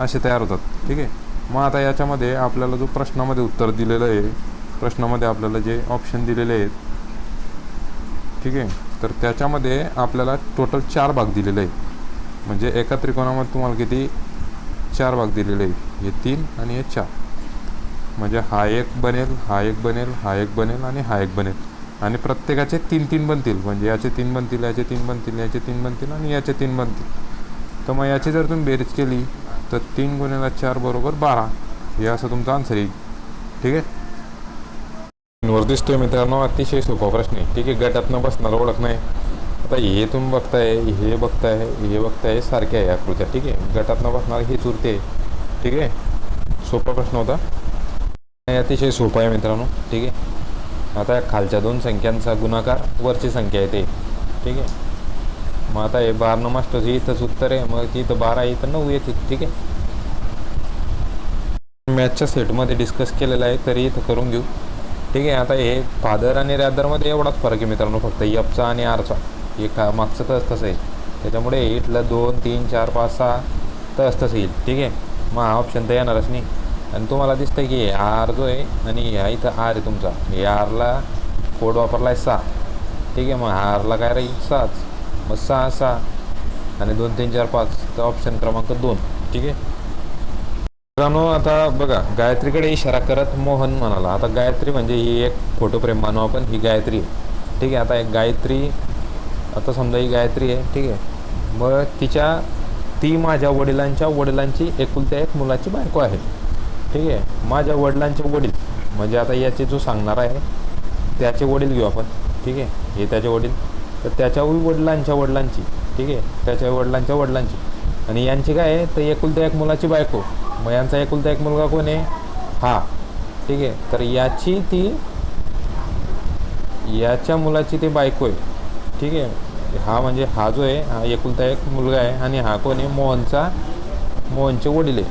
असे तयार होतात. ठीक आहे. मग आता याच्यामध्ये आपल्याला जो प्रश्नामध्ये उत्तर दिलेलं आहे, प्रश्नामध्ये आपल्याला जे ऑप्शन दिलेले आहेत, ठीक आहे, तर त्याच्यामध्ये आपल्याला टोटल 4 भाग दिलेले आहेत. म्हणजे एका त्रिकोणामध्ये तुम्हाला किती 4 भाग दिलेले आहेत. हे 3 आणि हे 4. म्हणजे हा एक बनेल, हा एक बनेल, हा एक बनेल आणि हा एक बनेल. आणि प्रत्येकाचे 3-3 बनतील. म्हणजे याचे 3 बनतील, याचे 3 बनतील, याचे 3 बनतील आणि याचे 3 बनतील. तर मग याची जर तुम्ही बेरीज केली तर 3 × 4 = 12. हे असं तुमचं आन्सर येईल. ठीक आहे. वर दिसतोय मित्रांनो अतिशय सोपा प्रश्न आहे. ठीक आहे. गटातनं बसणार ओळख नाही. आता हे तुम्ही बघताय, हे बघताय, हे बघताय, सारखे आहे आकृत्या. ठीक आहे. गटातनं बसणार हे चुरते. ठीक आहे. सोपा प्रश्न होता. अतिशय सोपा आहे मित्रांनो. ठीक आहे. आता खालच्या 2 संख्यांचा गुणाकार वरची संख्या येते. ठीक आहे. मग आता हे 12 मास्टरचं इथंच उत्तर आहे. मग इथं 12 इथं 9 येते. ठीक आहे. मॅथच्या सेटमध्ये डिस्कस केलेलं आहे तरी इथं करून घेऊ. ठीक आहे. आता हे फादर आणि रॅदरमध्ये एवढाच फरक आहे मित्रांनो, फक्त एफचा आणि आरचा. हे मागचं तसं आहे. त्याच्यामुळे इथलं 2 3 4 5 6 तसं येईल. ठीक आहे. मग हा ऑप्शन तर येणारच नाही. आणि तुम्हाला दिसतं की आर जो आहे आणि ह्या इथं आर आहे तुमचा, या आरला कोड वापरला आहे 6. ठीक आहे. मग आरला काय राहील 6च. मग 6 6 आणि 2 3 4 5 तर ऑप्शन क्रमांक 2. ठीक आहे मित्रांनो. आता बघा गायत्रीकडे इशारा करत मोहन म्हणाला. आता गायत्री म्हणजे ही एक फोटोफ्रेम मानू आपण, ही गायत्री आहे. ठीक आहे. आता एक गायत्री, आता समजा ही गायत्री आहे. ठीक आहे. मग ती माझ्या वडिलांची एकुलत्या एक मुलाची बायको आहे. ठीक आहे. माझ्या वडिलांचे वडील म्हणजे आता याचे जो सांगणार आहे त्याचे वडील घेऊ आपण. ठीक आहे. हे त्याचे वडील, तर त्याच्या वडिलांच्या वडिलांची, ठीक आहे, त्याच्या वडिलांच्या वडिलांची आणि यांची काय आहे तर एकुलत्या एक मुलाची बायको. मग यांचा एकुलता एक मुलगा कोण आहे हा. ठीक आहे, तर याच्या मुलाची ती बायको आहे. ठीक आहे, हा म्हणजे हा जो आहे हा एकुलता एक मुलगा आहे आणि हा कोण आहे मोहनचे वडील आहे.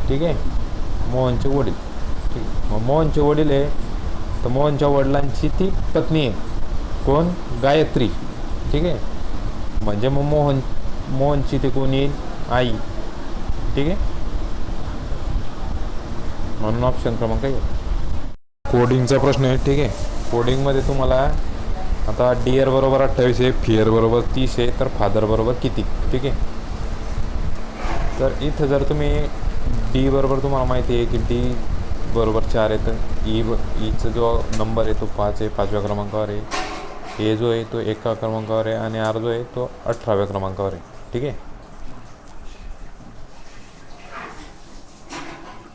ठीक आहे, मोहनचे वडील. ठीक आहे, मग मोहनचे वडील आहे तर मोहनच्या वडिलांची ती पत्नी आहे कोण गायत्री. ठीक आहे, म्हणजे मग मोहनची ती कोण येईल आई. ठीक आहे, म्हणून ऑप्शन क्रमांक आहे. कोडिंगचा प्रश्न आहे. ठीक आहे, कोडिंगमध्ये तुम्हाला आता डिअर बरोबर 28 आहे, फिअर बरोबर 30 आहे, तर फादर बरोबर किती. ठीक आहे, तर इथं जर तुम्ही डी बरोबर तुम्हाला माहिती आहे की डी बरोबर 4 आहे, तर ईचा जो नंबर आहे तो 5 आहे, 5व्या क्रमांकावर आहे. ए जो आहे तो 1 क्रमांकावर आहे आणि आर जो आहे तो 18व्या क्रमांकावर आहे. ठीक आहे,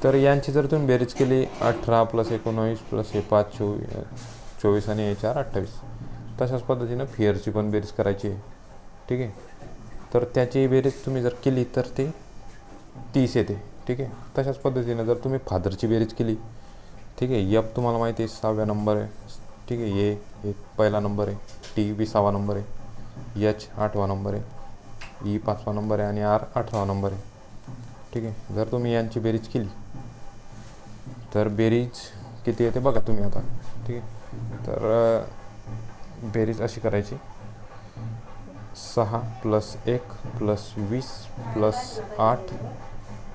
तर यांची जर तुम्ही बेरीज केली 18 + 19 + हे 5 24 आणि हे 4 28, तशाच पद्धतीनं फिअरची पण बेरीज करायची आहे. ठीक आहे, तर त्याची बेरीज तुम्ही जर केली तर ते 30 येते. ठीक आहे, तशाच पद्धतीनं जर तुम्ही फादरची बेरीज केली. ठीक आहे, एफ तुम्हाला माहिती आहे 6व्या नंबर आहे. ठीक आहे, ए 1ला नंबर आहे, टी 20वा नंबर आहे, एच 8वा नंबर आहे, ई 5वा नंबर आहे आणि आर 18वा नंबर आहे. ठीक आहे, जर तुम्ही यांची बेरीज केली तर बेरीज किती येते बघा तुम्ही आता. ठीक आहे, तर बेरीज अशी करायची 6 + 1 + 20 + 8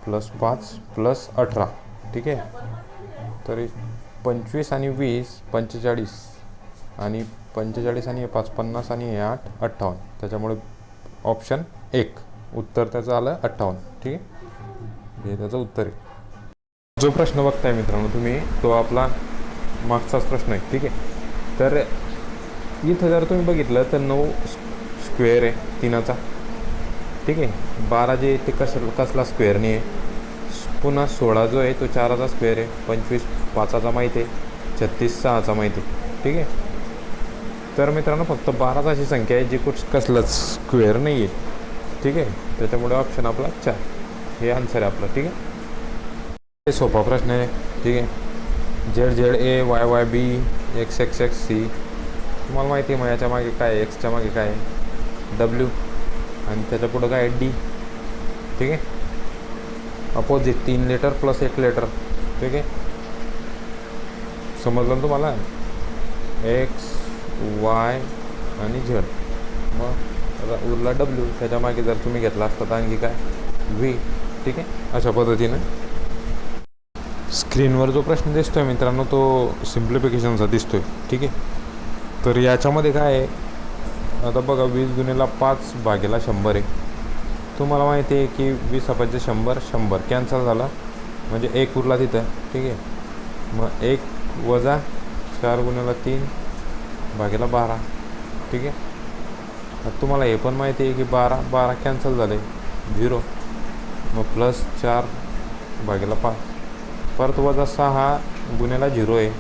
+ 5 + 18. ठीक आहे, तरी 25 आणि 20 45 आणि 45 आणि 5 50 आणि 8 58. त्याच्यामुळे ऑप्शन 1 उत्तर त्याचं आलं 58. ठीक आहे, हे त्याचं उत्तर आहे. जो प्रश्न बघताय मित्रांनो तुम्ही तो आपला मागचाच प्रश्न आहे. ठीक आहे, तर इथं जर तुम्ही बघितलं तर 9 स्क्वेअर आहे 3चा. ठीक आहे, 12 जे ते कसला स्क्वेअर नाही आहे. पुन्हा 16 जो आहे तो 4चा स्क्वेअर आहे, 25 5चा माहिती आहे, 36 6चा माहिती आहे. ठीक आहे, तर मित्रांनो फक्त 12च अशी संख्या आहे जी कसलाच स्क्वेअर नाही आहे. ठीक आहे, त्याच्यामुळे ऑप्शन आपला 4 हे आन्सर आहे आपलं. ठीक आहे, हे सोपा प्रश्न आहे. ठीक आहे, ZZA YYB XXXC तुम्हाला माहिती आहे. मग याच्या मागे काय आहे, एक्सच्या मागे काय आहे W आणि त्याच्या पुढं काय आहे D. ठीक आहे, अपोजिट 3 लेटर + 1 लेटर. ठीक आहे, समजलं ना तुम्हाला. X Y आणि Z. मग उरला W, त्याच्या मागे जर तुम्ही घेतला असता तर आणखी काय V. ठीक आहे, अशा पद्धतीनं स्क्रीनवर जो प्रश्न दिसतोय मित्रांनो तो सिम्प्लिफिकेशनचा दिसतोय. ठीक आहे, तर याच्यामध्ये काय आहे आता बघा 20 × 5 / 100 आहे. तुम्हाला माहिती आहे की 20 × 5 = 100 100 कॅन्सल झाला म्हणजे 1 उरला तिथं. ठीक आहे, मग 1 - 4 × 3 / 12. ठीक आहे, आता तुम्हाला हे पण माहिती आहे की 12 कॅन्सल झाले 0, मग +4 / 5 परत -6 × 0 आहे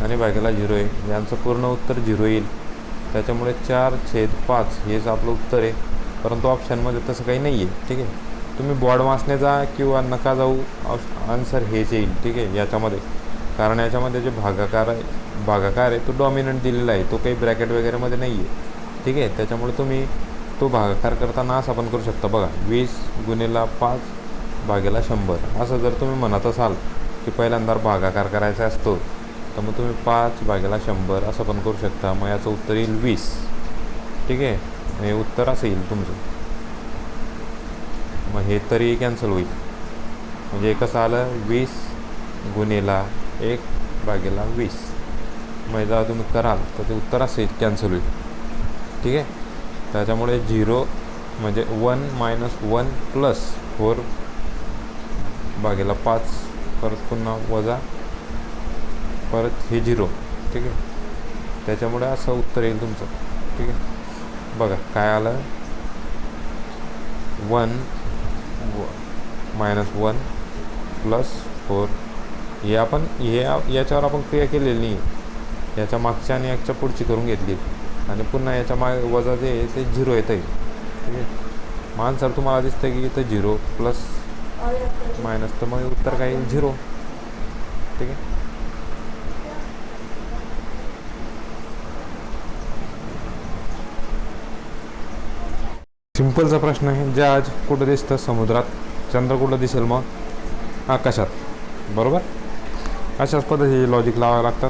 आणि भागेला 0 आहे. यांचं पूर्ण उत्तर 0 येईल. त्याच्यामुळे 4/5 हेच आपलं उत्तर आहे, परंतु ऑप्शनमध्ये तसं काही नाही आहे. ठीक आहे, तुम्ही बोर्ड वाचणे जा किंवा नका जाऊ, आन्सर हेच येईल. ठीक आहे, याच्यामध्ये कारण याच्यामध्ये जे भागाकार आहे तो डॉमिनंट दिलेला आहे, तो काही ब्रॅकेट वगैरेमध्ये नाही आहे. ठीक आहे, त्याच्यामुळे तुम्ही तो भागाकार करताना असं पण करू शकता बघा 20 × 5 / 100. असं जर तुम्ही म्हणत असाल की पहिल्यांदा भागाकार करायचा असतो तर मग तुम्ही 5 / 100 असं पण करू शकता. मग याचं उत्तर येईल 20. ठीक आहे, हे उत्तर असं येईल तुमचं. मग हे तरी कॅन्सल होईल म्हणजे कसं आलं 20 × 1 / 20. मग जेव्हा तुम्ही कराल तर ते उत्तर असं कॅन्सल होईल. ठीक आहे, त्याच्यामुळे 0 म्हणजे 1 - 1 + 4 / 5 परत पुन्हा वजा परत हे 0. ठीक आहे, त्याच्यामुळे असं उत्तर येईल तुमचं. ठीक आहे, बघा काय आलं 1 - 1 + 4. याच्यावर आपण क्रिया केलेली नाही, याच्या मागच्या आणि याच्या पुढची करून घेतली आणि पुन्हा याच्या मागे वजा जे आहे ते 0 येत आहे. ठीक आहे, मग आन्सर तुम्हाला दिसतं की इथं 0 प्लस मायनस, तर मग उत्तर काय येईल 0. ठीक आहे. सिंपलचा प्रश्न आहे. जहाज कुठं दिसतं? समुद्रात. चंद्र कुठं दिसेल? मग आकाशात. बरोबर. अशाच पद्धतीचे लॉजिक लावावे लागतात.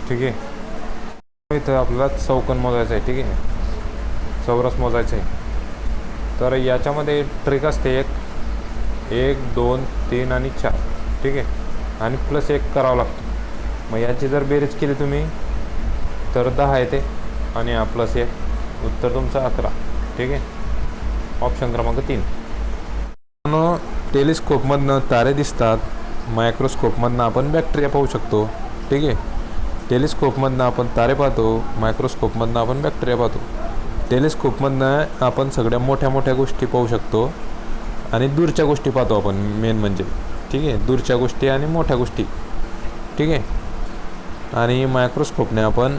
ठीक आहे. इथं आपल्याला चौकोन मोजायचं आहे. ठीक आहे, चौरस मोजायचं आहे. तर याच्यामध्ये ट्रिक असते 1, 2, 3 आणि 4. ठीक आहे, आणि प्लस 1 करावं लागतं. मग याची जर बेरीज केली तुम्ही तर 10 येते आणि हा प्लस 1, उत्तर तुमचं 11. ठीक आहे, ऑप्शन क्रमांक 3. टेलिस्कोपमधनं तारे दिसतात, मायक्रोस्कोपमधनं आपण बॅक्टेरिया पाहू शकतो. ठीक आहे, टेलिस्कोपमधनं आपण तारे पाहतो, मायक्रोस्कोपमधनं आपण बॅक्टेरिया पाहतो. टेलिस्कोपमधनं आपण सगळ्या मोठ्या मोठ्या गोष्टी पाहू शकतो आणि दूरच्या गोष्टी पाहतो आपण, मेन म्हणजे. ठीक आहे, दूरच्या गोष्टी आणि मोठ्या गोष्टी. ठीक आहे, आणि मायक्रोस्कोपने आपण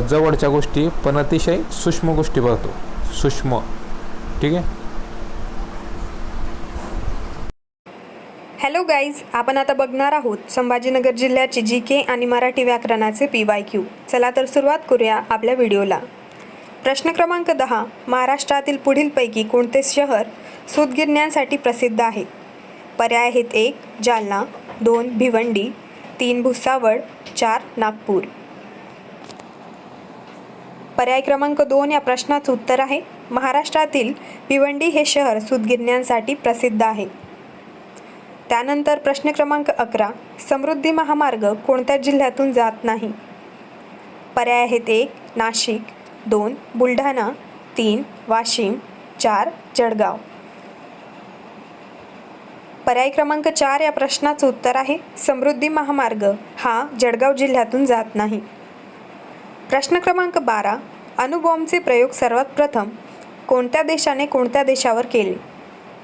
जवळच्या गोष्टी पण अतिशय सूक्ष्म गोष्टी पाहतो, सूक्ष्म. ठीक आहे. हॅलो गाईज, आपण आता बघणार आहोत संभाजीनगर जिल्ह्याची GK आणि मराठी व्याकरणाचे PYQ. चला तर सुरुवात करूया आपल्या व्हिडिओला. प्रश्न क्रमांक 10. महाराष्ट्रातील पुढीलपैकी कोणते शहर सूतगिरण्यांसाठी प्रसिद्ध आहे? पर्याय आहेत: 1 जालना, 2 भिवंडी, 3 भुसावळ, 4 नागपूर. पर्याय क्रमांक 2 या प्रश्नाचं उत्तर आहे महाराष्ट्रातील भिवंडी हे शहर सूतगिरण्यांसाठी प्रसिद्ध आहे. त्यानंतर प्रश्न क्रमांक 11. समृद्धी महामार्ग कोणत्या जिल्ह्यातून जात नाही? पर्याय आहेत: 1 नाशिक, 2 बुलढाणा, 3 वाशिम, 4 जळगाव. पर्याय क्रमांक 4 या प्रश्नाचं उत्तर आहे समृद्धी महामार्ग हा जळगाव जिल्ह्यातून जात नाही. प्रश्न क्रमांक 12. अणुबॉम्बचे प्रयोग सर्वात प्रथम कोणत्या देशाने कोणत्या देशावर केले?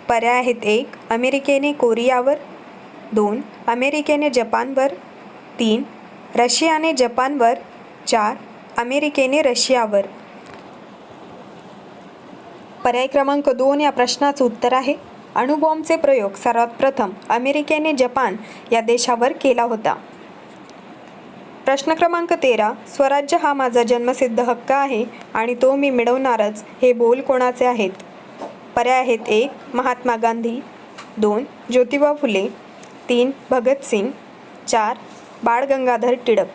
पर्याय आहेत: 1 अमेरिकेने कोरियावर, 2 अमेरिकेने जपानवर, 3 रशियाने जपानवर, 4 अमेरिकेने रशियावर. पर्याय क्रमांक 2 या प्रश्नाचं उत्तर आहे अणुबॉम्बचे प्रयोग सर्वात प्रथम अमेरिकेने जपान या देशावर केला होता. प्रश्न क्रमांक 13. स्वराज्य हा माझा जन्मसिद्ध हक्क आहे आणि तो मी मिळवणारच, हे बोल कोणाचे आहेत? पर्याय आहेत: 1 महात्मा गांधी, 2 ज्योतिबा फुले, 3 भगतसिंग, 4 बाळ गंगाधर टिळक.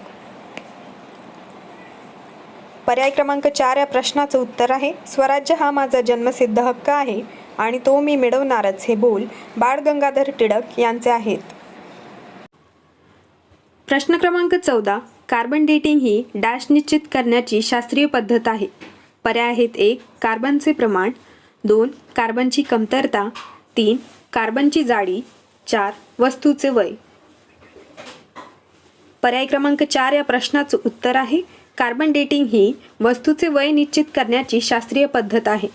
पर्याय क्रमांक 4 या प्रश्नाचं उत्तर आहे स्वराज्य हा माझा जन्मसिद्ध हक्क आहे आणि तो मी मिळवणारच, हे बोल बाळ गंगाधर टिळक यांचे आहेत. प्रश्न क्रमांक 14. कार्बन डेटिंग ही डॅश निश्चित करण्याची शास्त्रीय पद्धत आहे. पर्याय आहेत: 1 कार्बनचे प्रमाण, 2 कार्बनची कमतरता, 3 कार्बनची जाडी, 4 वस्तूचे वय. पर्याय क्रमांक 4 या प्रश्नाचं उत्तर आहे कार्बन डेटिंग ही वस्तूचे वय निश्चित करण्याची शास्त्रीय पद्धत आहे.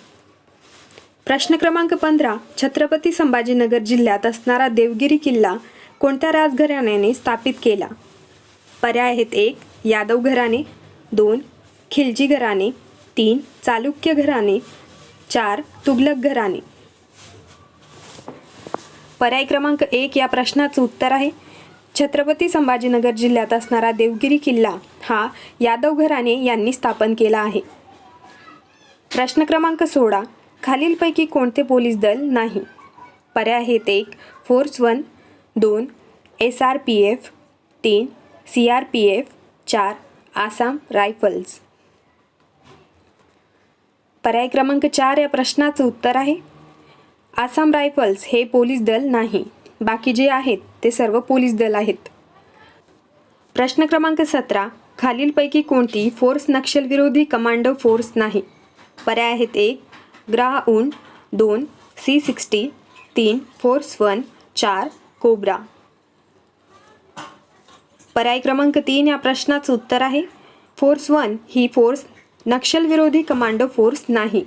प्रश्न क्रमांक 15. छत्रपती संभाजीनगर जिल्ह्यात असणारा देवगिरी किल्ला कोणत्या राजघराण्याने स्थापित केला? पर्याय आहेत: 1 यादव घराणे, 2 खिलजी घराणे, 3 चालुक्य घराणे, 4 तुघलक घराणे. पर्याय क्रमांक 1 या प्रश्नाचं उत्तर आहे छत्रपती संभाजीनगर जिल्ह्यात असणारा देवगिरी किल्ला हा यादव घराणे यांनी स्थापन केला आहे. प्रश्न क्रमांक 16. खालीलपैकी कोणते पोलीस दल नाही? पर्याय आहेत: 1 force 1, 2 SRPF, 3 CRPF, 4 Assam rifles. पर्याय क्रमांक 4 या प्रश्नाचं उत्तर आहे आसाम रायफल्स हे पोलीस दल नाही. बाकी जे आहेत ते सर्व पोलीस दल आहेत. प्रश्न क्रमांक 17. खालीलपैकी कोणती फोर्स नक्षलविरोधी कमांडो फोर्स नाही? पर्याय आहेत: 1 ग्राहाऊंड, 2 C60, 3 फोर्स 1, 4 कोब्रा. पर्याय क्रमांक 3 या प्रश्नाचं उत्तर आहे फोर्स 1 ही फोर्स नक्षलविरोधी कमांडो फोर्स नाही.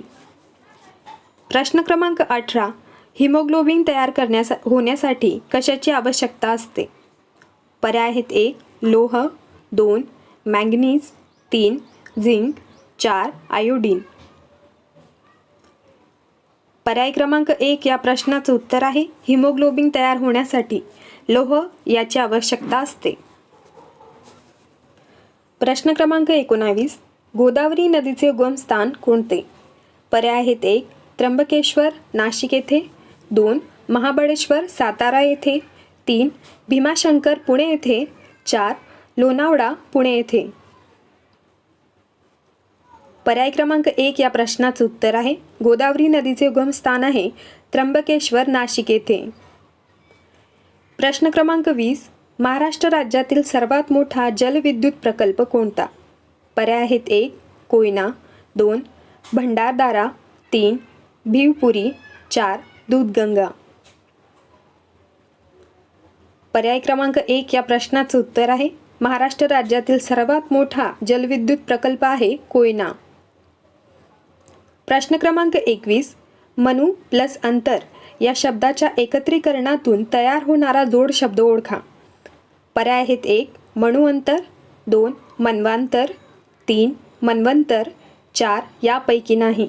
प्रश्न क्रमांक 18. हिमोग्लोबिन तयार होण्यासाठी कशाची आवश्यकता असते? पर्याय आहेत: 1 लोह, 2 मॅंगनीज, 3 झिंक, 4 आयोडीन. पर्याय क्रमांक 1 या प्रश्नाचं उत्तर आहे हिमोग्लोबिन तयार होण्यासाठी लोह याची आवश्यकता असते. प्रश्न क्रमांक 19 गोदावरी नदीचे उगमस्थान कोणते? पर्याय आहेत 1 त्र्यंबकेश्वर नाशिक येथे, 2 महाबळेश्वर सातारा येथे, 3 भीमाशंकर पुणे येथे, 4 लोणावळा पुणे येथे. पर्याय क्रमांक 1 या प्रश्नाचं उत्तर आहे गोदावरी नदीचे उगमस्थान आहे त्र्यंबकेश्वर नाशिक येथे. प्रश्न क्रमांक 20 महाराष्ट्र राज्यातील सर्वात मोठा जलविद्युत प्रकल्प कोणता? पर्याय आहेत 1 कोयना, 2 भंडारदारा, 3 भिवपुरी, 4 दूधगंगा. पर्याय क्रमांक 1 या प्रश्नाचं उत्तर आहे महाराष्ट्र राज्यातील सर्वात मोठा जलविद्युत प्रकल्प आहे कोयना. प्रश्न क्रमांक 21 मनू प्लस अंतर या शब्दाच्या एकत्रीकरणातून तयार होणारा जोड शब्द ओळखा. पर्याय आहेत 1 मणू अंतर, 2 मन्वांतर, 3 मन्वंतर, 4 यापैकी नाही.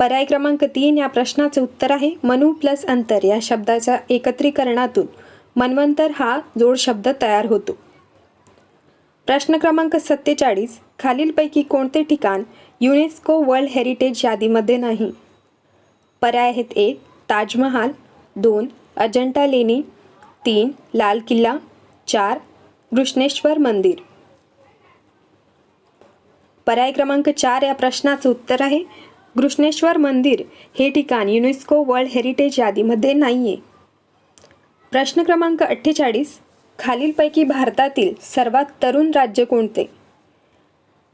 पर्याय क्रमांक 3 या प्रश्नाचं उत्तर आहे मनू प्लस अंतर या शब्दाच्या एकत्रीकरणातून मन्वंतर हा जोड शब्द तयार होतो. प्रश्न क्रमांक 47 खालीलपैकी कोणते ठिकाण युनेस्को वर्ल्ड हेरिटेज यादीमध्ये नाही? पर्याय आहेत 1 ताजमहाल, 2 अजंठा लेणी, 3 लाल किल्ला, 4 घृष्णेश्वर मंदिर. पर्याय क्रमांक 4 या प्रश्नाचं उत्तर आहे घृष्णेश्वर मंदिर हे ठिकाण युनेस्को वर्ल्ड हेरिटेज यादीमध्ये नाही आहे. प्रश्न क्रमांक 48 खालीलपैकी भारतातील सर्वात तरुण राज्य कोणते?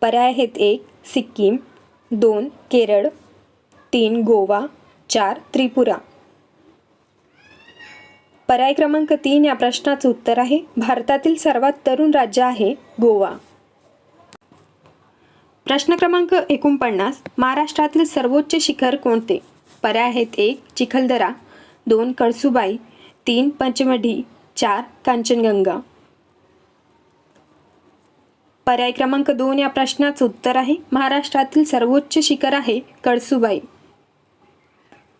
पर्याय आहेत 1 सिक्कीम, 2 केरळ, 3 गोवा, 4 त्रिपुरा. पर्याय क्रमांक 3 या प्रश्नाचं उत्तर आहे भारतातील सर्वात तरुण राज्य आहे गोवा. प्रश्न क्रमांक 49 महाराष्ट्रातील सर्वोच्च शिखर कोणते? पर्याय आहेत 1 चिखलदरा, 2 कळसुबाई, 3 पंचमढी, 4 कांचनगंगा. पर्याय क्रमांक 2 या प्रश्नाचं उत्तर आहे महाराष्ट्रातील सर्वोच्च शिखर आहे कळसुबाई.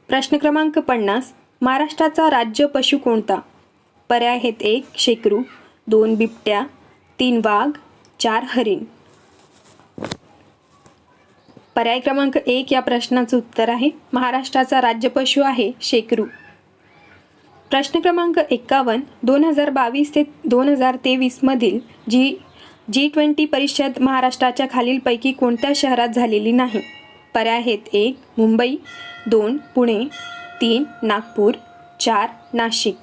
प्रश्न क्रमांक 50 महाराष्ट्राचा राज्य पशु कोणता? पर्याय आहेत 1 शेकरू, 2 बिबट्या, 3 वाघ, 4 हरिण. पर्याय क्रमांक 1 या प्रश्नाचं उत्तर आहे महाराष्ट्राचा राज्य पशु आहे शेकरू. प्रश्न क्रमांक 51 2022 ते 2023 मधील G20 परिषद महाराष्ट्राच्या खालीलपैकी कोणत्या शहरात झालेली नाही? पर्याय आहेत 1 मुंबई, 2 पुणे, 3 नागपूर, 4 नाशिक.